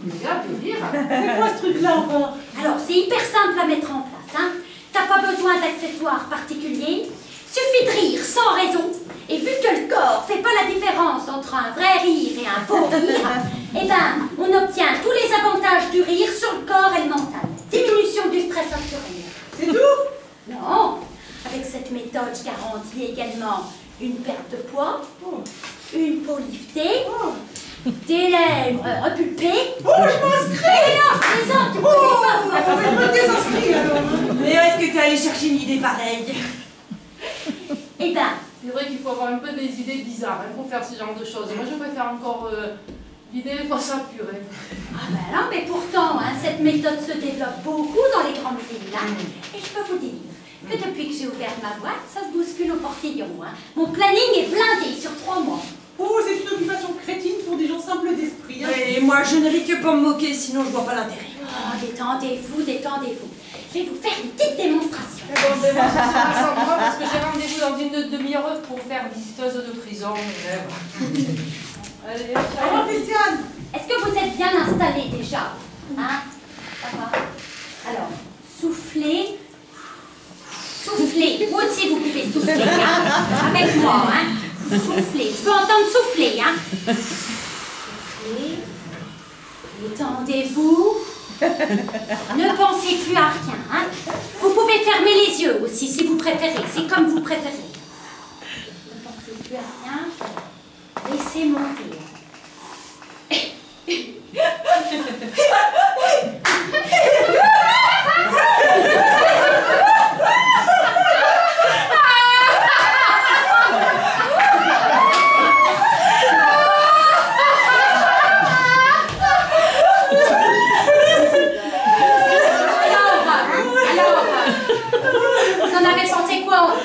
Yoga du rire. C'est quoi ce truc-là encore? Alors, c'est hyper simple à mettre en place. Hein. T'as pas besoin d'accessoires particuliers. Suffit de rire sans raison. Et vu que le corps fait pas la différence entre un vrai rire et un faux rire, eh ben, on obtient tous les avantages du rire sur le corps et le mental. Diminution du stress artériel. C'est tout? Non, avec cette méthode, je garantis également une perte de poids, une peau liftée, des lèvres repulpées. Oh, je m'inscris! Non, je plaisante, tu Oh, connais pas. je me désinscris alors. Mais où est-ce que t'es allé chercher une idée pareille? Eh ben, C'est vrai qu'il faut avoir un peu des idées bizarres hein, pour faire ce genre de choses. Moi, je préfère encore vider les fosses à purée. ah ben non, mais pourtant, hein, cette méthode se développe beaucoup dans les grandes villes. Hein. Et je peux vous dire que depuis que j'ai ouvert ma boîte, ça se bouscule au portillon. Hein. Mon planning est blindé sur 3 mois. Oh, c'est une occupation crétine pour des gens simples d'esprit. Hein. Et moi, je ne ris que pour me moquer, sinon je vois pas l'intérêt. Oh, détendez-vous, détendez-vous. Je vais vous faire une petite démonstration. Bon, démonstration sans moi parce que j'ai rendez-vous dans une demi-heure pour faire visiteuse de prison. Allez, Alors, Christiane, Est-ce que vous êtes bien installés déjà? Hein? Ça va? Alors, soufflez. Soufflez. Vous aussi, vous pouvez souffler. Hein? Avec moi, hein? Soufflez. Je peux entendre souffler, hein? Soufflez. Détendez-vous. Ne pensez plus à rien, hein? Vous pouvez fermer les yeux aussi, si vous préférez. C'est comme vous préférez. Ne pensez plus à rien. Laissez monter.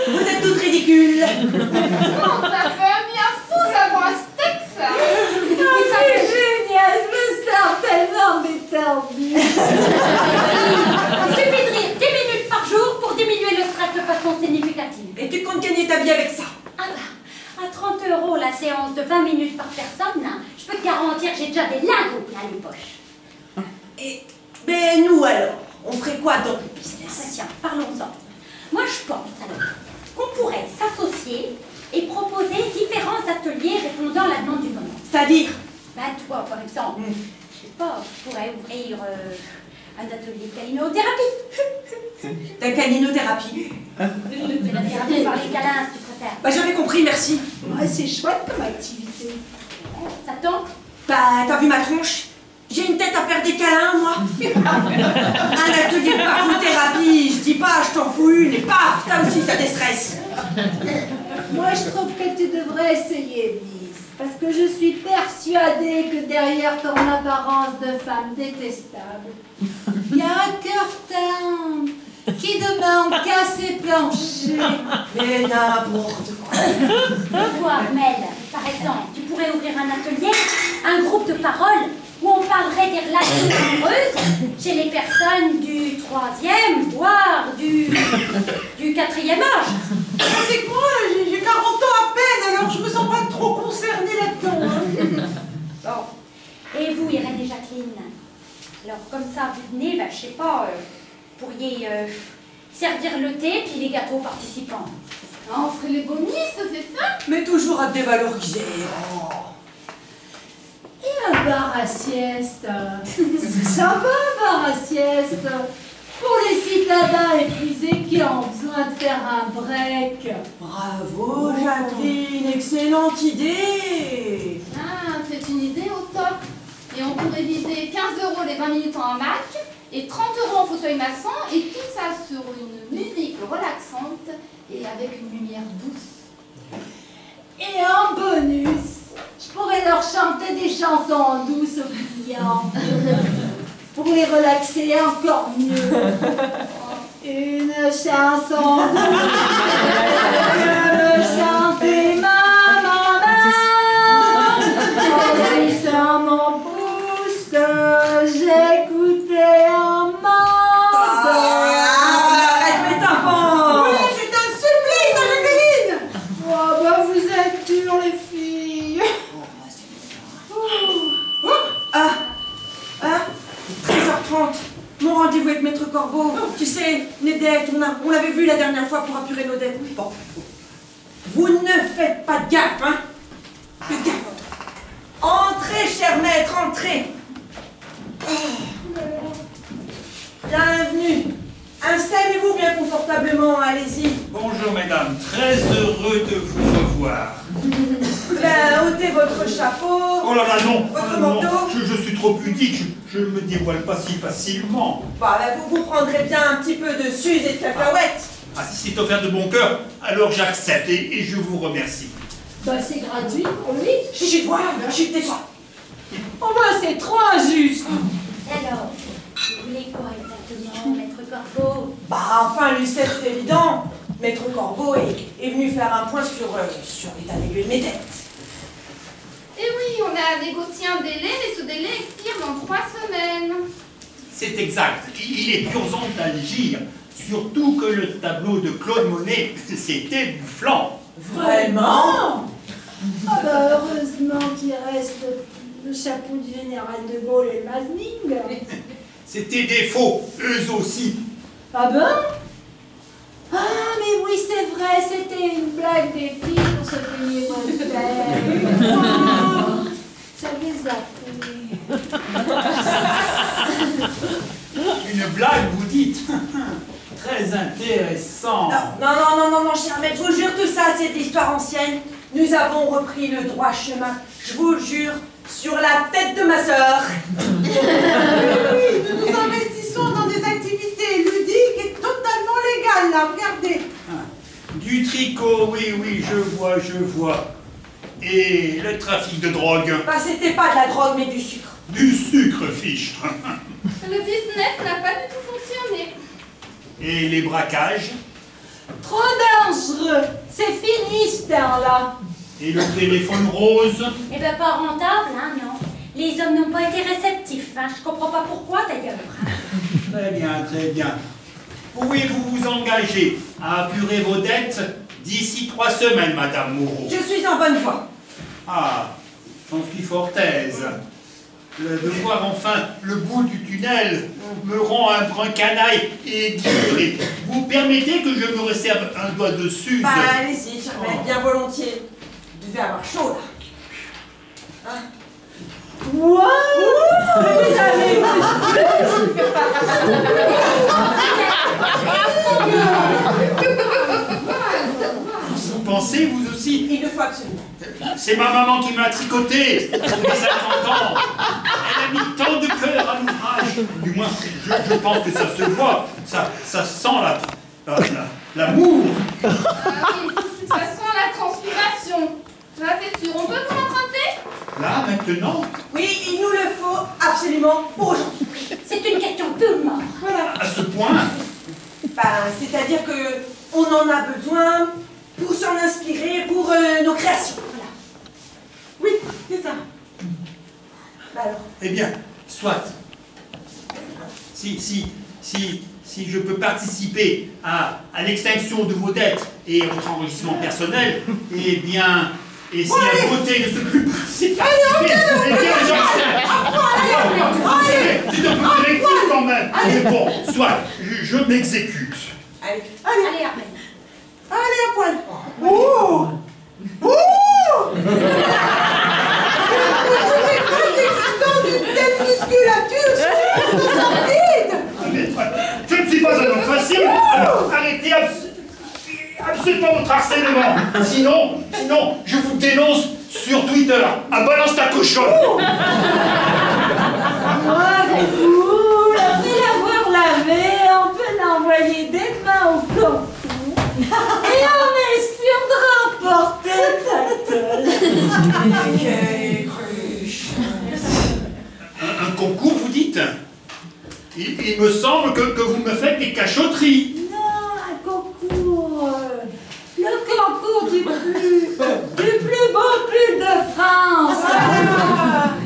Vous êtes toutes ridicules. On t'a fait un bien fou d'avoir un steak, ça. C'est génial, je me sens tellement détendue. Il suffit de rire 10 minutes par jour pour diminuer le stress de façon significative. Et tu comptes gagner ta vie avec ça? Ah bah, à 30 € la séance de 20 minutes par personne, hein, je peux te garantir que j'ai déjà des lingots plein les poches. Et, ben nous alors, on ferait quoi dans le Ah bah business? tiens, parlons-en. Moi je pense alors qu'on pourrait s'associer et proposer différents ateliers répondant à la demande du moment. C'est-à-dire? Bah toi par exemple, je sais pas, je pourrais ouvrir un atelier de calinothérapie. Ta caninothérapie? C'est la thérapie par les câlins si tu préfères. Bah j'avais compris, merci. Ouais, c'est chouette comme activité. Ça te tente? Bah t'as vu ma tronche? J'ai une tête à faire des câlins, moi. Un atelier de parfum-thérapie, je dis pas, je t'en fous une, et paf, ça aussi, ça déstresse. Moi, je trouve que tu devrais essayer, Lise. Parce que je suis persuadée que derrière ton apparence de femme détestable, il y a un cœur tendre qui demande qu'à s'éplancher. Mais n'importe quoi. Toi, Mel, par exemple, tu pourrais ouvrir un atelier, un groupe de parole où on parlerait des relations amoureuses chez les personnes du 3e, voire du 4e âge. c'est que moi, j'ai 40 ans à peine, alors je me sens pas trop concernée là-dedans. Hein. Bon. Et vous, Irène et Jacqueline? Alors, comme ça, vous venez, ben, je sais pas, vous pourriez servir le thé puis les gâteaux aux participants. Ah, on ferait les bonistes, c'est ça? Mais toujours à te dévaloriser. Oh. Et un bar à sieste. C'est sympa, un bar à sieste. Pour les citadins épuisés qui ont besoin de faire un break. Bravo, Jacqueline, excellente idée. Ah, c'est une idée au top. Et on pourrait viser 15 € les 20 minutes en hamac et 30 € en fauteuil maçon et tout ça sur une musique relaxante et avec une lumière douce. Et en bonus, je pourrais leur chanter des chansons douces aux clients. Pour les relaxer encore mieux. Une chanson douce que me chantait ma maman. En mon pouce, j'écoutais en m'endormant. Arrête mes tympans. Oui, c'est un supplice, Jacqueline. Oh, bah vous êtes dures les filles. Ah, 13h30, mon rendez-vous avec Maître Corbeau. Tu sais, les dettes, on l'avait vu la dernière fois pour apurer nos dettes. Bon, vous ne faites pas de gaffe, hein? Pas de gaffe. Entrez, cher maître, entrez. Bienvenue. Installez-vous bien confortablement, allez-y. Bonjour mesdames, très heureux de vous revoir. Ben, ôtez votre chapeau. Oh là là, non, Votre non, manteau. je suis trop pudique, je ne me dévoile pas si facilement. Bah, vous prendrez bien un petit peu de suze et de cacahuètes. Ah, si c'est offert de bon cœur, alors j'accepte et je vous remercie. Bah c'est gratuit pour lui. Chut, toi, chut, tais-toi. Oh bah c'est trop injuste. Alors, vous voulez quoi exactement, Maître Corbeau? Bah, enfin, Lucette, c'est évident. Maître Corbeau est venu faire un point sur l'état des lieux de mes dettes. Et oui, on a négocié un délai, mais ce délai expire dans 3 semaines. C'est exact. Il est urgent d'agir. Surtout que le tableau de Claude Monet, c'était bouflant. Vraiment? Ah bah heureusement qu'il reste le chapeau du général de Gaulle et le Masning. C'était des faux, eux aussi. Ah ben? Ah mais oui c'est vrai, c'était une blague des filles pour se payer Voltaire. Oh, j'avais zappé. Une blague, vous dites? Très intéressant. Non, cher maître, je vous jure, tout ça, c'est de l'histoire ancienne. Nous avons repris le droit chemin, je vous jure, sur la tête de ma sœur. Oui, nous nous investissons dans des activités ludiques et totalement légales, là, regardez. Du tricot, oui, je vois. Et le trafic de drogue? Bah, c'était pas de la drogue, mais du sucre. Du sucre, fichtre. Le business n'a pas du tout fonctionné. Et les braquages? Trop dangereux. C'est fini ce temps-là. Et le téléphone rose? Eh ben pas rentable, hein, non. Les hommes n'ont pas été réceptifs, hein. Je comprends pas pourquoi d'ailleurs. Très bien. Pouvez-vous vous engager à apurer vos dettes d'ici 3 semaines, Madame Moreau? Je suis en bonne voie. Ah, j'en suis fort aise. De voir enfin le bout du tunnel me rend un brin canaille et guilleré. Vous permettez que je me resserve un doigt de suze? Bah, allez-y, cher maître, bien volontiers. Vous devez avoir chaud, là. Hein? Wow. Vous avez Vous pensez, vous aussi? Il le faut absolument. C'est ma maman qui m'a tricoté pour mes 50 ans. Elle a mis tant de cœur à l'ouvrage. Du moins, je pense que ça se voit. Ça sent l'amour. Ah oui, ça sent la transpiration. Là, t'es sûr, on peut vous emprunter? Là, maintenant? Oui, il nous le faut absolument aujourd'hui. C'est une question de mort. Voilà. À ce point? Bah, c'est-à-dire que on en a besoin pour s'en inspirer pour nos créations. Voilà. Oui, c'est ça. Bah alors. Eh bien, soit. Si je peux participer à l'extinction de vos dettes et votre enrichissement personnel, eh bien, et si la beauté ne se peut pas participer, eh bien, c'est un peu collectif quand même. Mais bon, soit, je m'exécute. Allez. Allez, Armel. Allez, à poil. Oh. D'une telle musculature, Je ne suis pas un homme facile, alors arrêtez absolument votre harcèlement. Sinon, je vous dénonce sur Twitter. À balance ta cochonne. Bravo. Après l'avoir lavé, on peut l'envoyer dès demain au concours. Et on est sûr de remporter Quelle cruche. Un concours, vous dites? Il me semble que vous me faites des cachotteries. Non, un concours. Le concours du plus beau pull de France.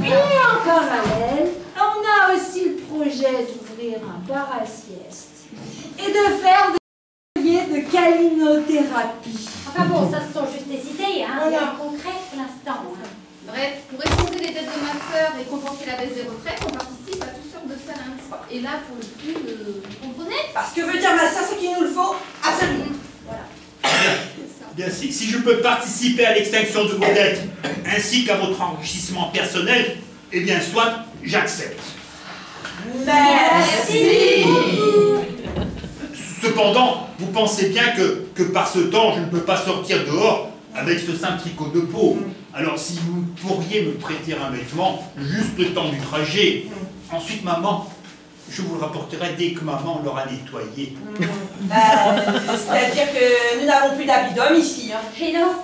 Et en parallèle, on a aussi le projet d'ouvrir un bar à sieste et de faire des ateliers de calinothérapie. Enfin bon, ça ce sont juste des idées, hein. Voilà. Rien de concret pour l'instant. Hein. Bref, pour éponger les dettes de ma sœur et compenser la baisse des retraites, on participe à toutes sortes de challenges. Et là, pour le coup, vous comprenez? Parce que veut dire ma sœur, c'est qu'il nous le faut absolument. Voilà. Bien, si je peux participer à l'extinction de vos dettes, ainsi qu'à votre enrichissement personnel, eh bien, soit, j'accepte. Merci. Cependant, vous pensez bien que par ce temps, je ne peux pas sortir dehors avec ce simple tricot de peau. Alors, si vous pourriez me prêter un vêtement, juste le temps du trajet. Ensuite, maman, je vous le rapporterai dès que maman l'aura nettoyé. C'est-à-dire que nous n'avons plus d'habits d'homme ici. Hein. Et non,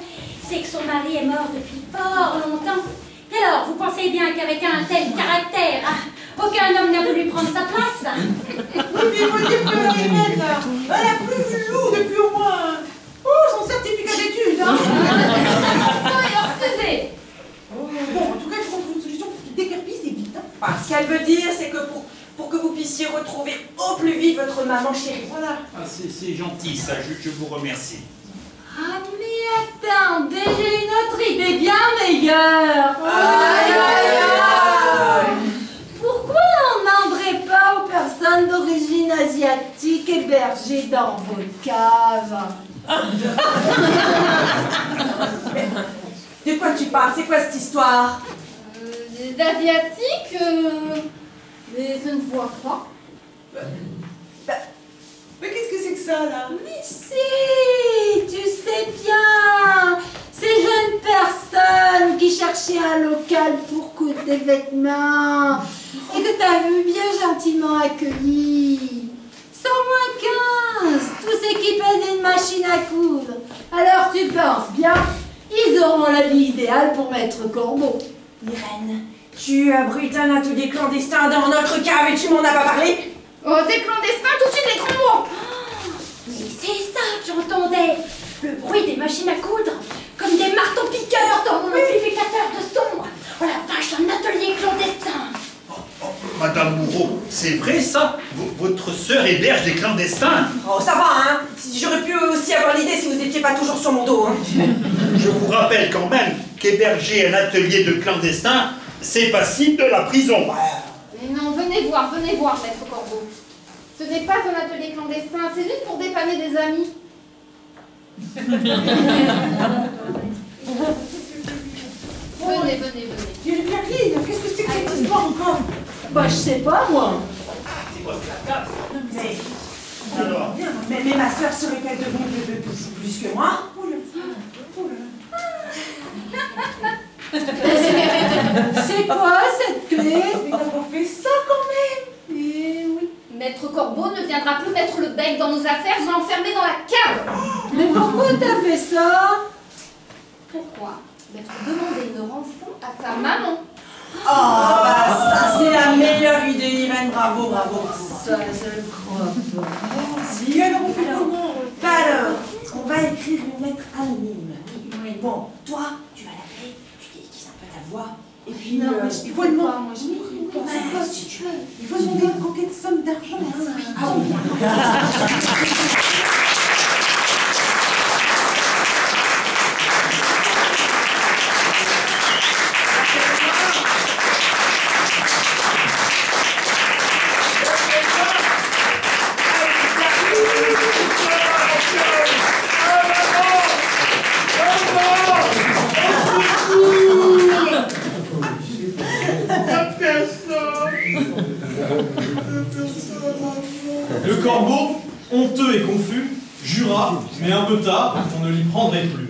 c'est que son mari est mort depuis fort longtemps. Et alors, vous pensez bien qu'avec un tel caractère, aucun homme n'a voulu prendre sa place? Oui, puis il faut dire que la Hélène, elle a plus vu le loup depuis au moins son certificat d'études. Hein. Il a refusé. Bon, en tout cas, il qu'elle veut dire, c'est que pour que vous puissiez retrouver au plus vite votre maman chérie. Voilà. Ah, c'est gentil, ça, je vous remercie. Ah mais attendez, j'ai une autre idée bien meilleure. Aïe, aïe, aïe. Pourquoi on ne demanderait pas aux personnes d'origine asiatique hébergées dans vos caves? De quoi tu parles? C'est quoi cette histoire? Les Asiatiques, mais je ne vois pas. Mais qu'est-ce que c'est que ça, là? Mais si, tu sais bien, ces jeunes personnes qui cherchaient un local pour coudre des vêtements et que t'as vu bien gentiment accueillis. 100-15, tous équipés d'une machine à coudre. Alors tu penses bien, ils auront la vie idéale pour Maître Corbeau. Irène, tu abrites un atelier clandestin dans notre cave et tu m'en as pas parlé? Oh, des clandestins, tout de suite les grands mots! Mais c'est ça que j'entendais. Le bruit des machines à coudre, comme des marteaux-piqueurs dans mon amplificateur de son. Oh la vache, un atelier clandestin. Madame Moreau, c'est vrai ça? Votre sœur héberge des clandestins? Oh, ça va, hein? J'aurais pu aussi avoir l'idée si vous n'étiez pas toujours sur mon dos, hein. Je vous rappelle quand même qu'héberger un atelier de clandestins, c'est passible de la prison. Mais non, venez voir, Maître Corbeau. Ce n'est pas un atelier clandestin, c'est juste pour dépanner des amis. Venez. Pierre-Line, qu'est-ce que c'est que cette histoire encore? Bah je sais pas moi. C'est quoi ce casse? Mais, Alors, mais ma soeur serait-elle devenue plus que moi? C'est quoi cette clé? Mais d'avoir fait ça quand même! Eh oui. Maître Corbeau ne viendra plus mettre le bec dans nos affaires, je l'ai enfermé dans la cave. Mais pourquoi t'as fait ça? Pourquoi Maître demandait une rançon à sa maman. Oh, bah ça c'est la meilleure idée, Irène, bravo. Ça je le crois pas. Si, alors on fait comment? Bah alors, on va écrire une lettre anonyme. Oui. Bon, toi, tu vas l'appeler, tu déguises un peu ta voix, et puis Non, mais je Il faut demander. moi je ouais, si tu veux. Il faut demander une coquette somme d'argent. Hein. Ah oui. Le corbeau, honteux et confus, jura, mais un peu tard, qu'on ne l'y prendrait plus.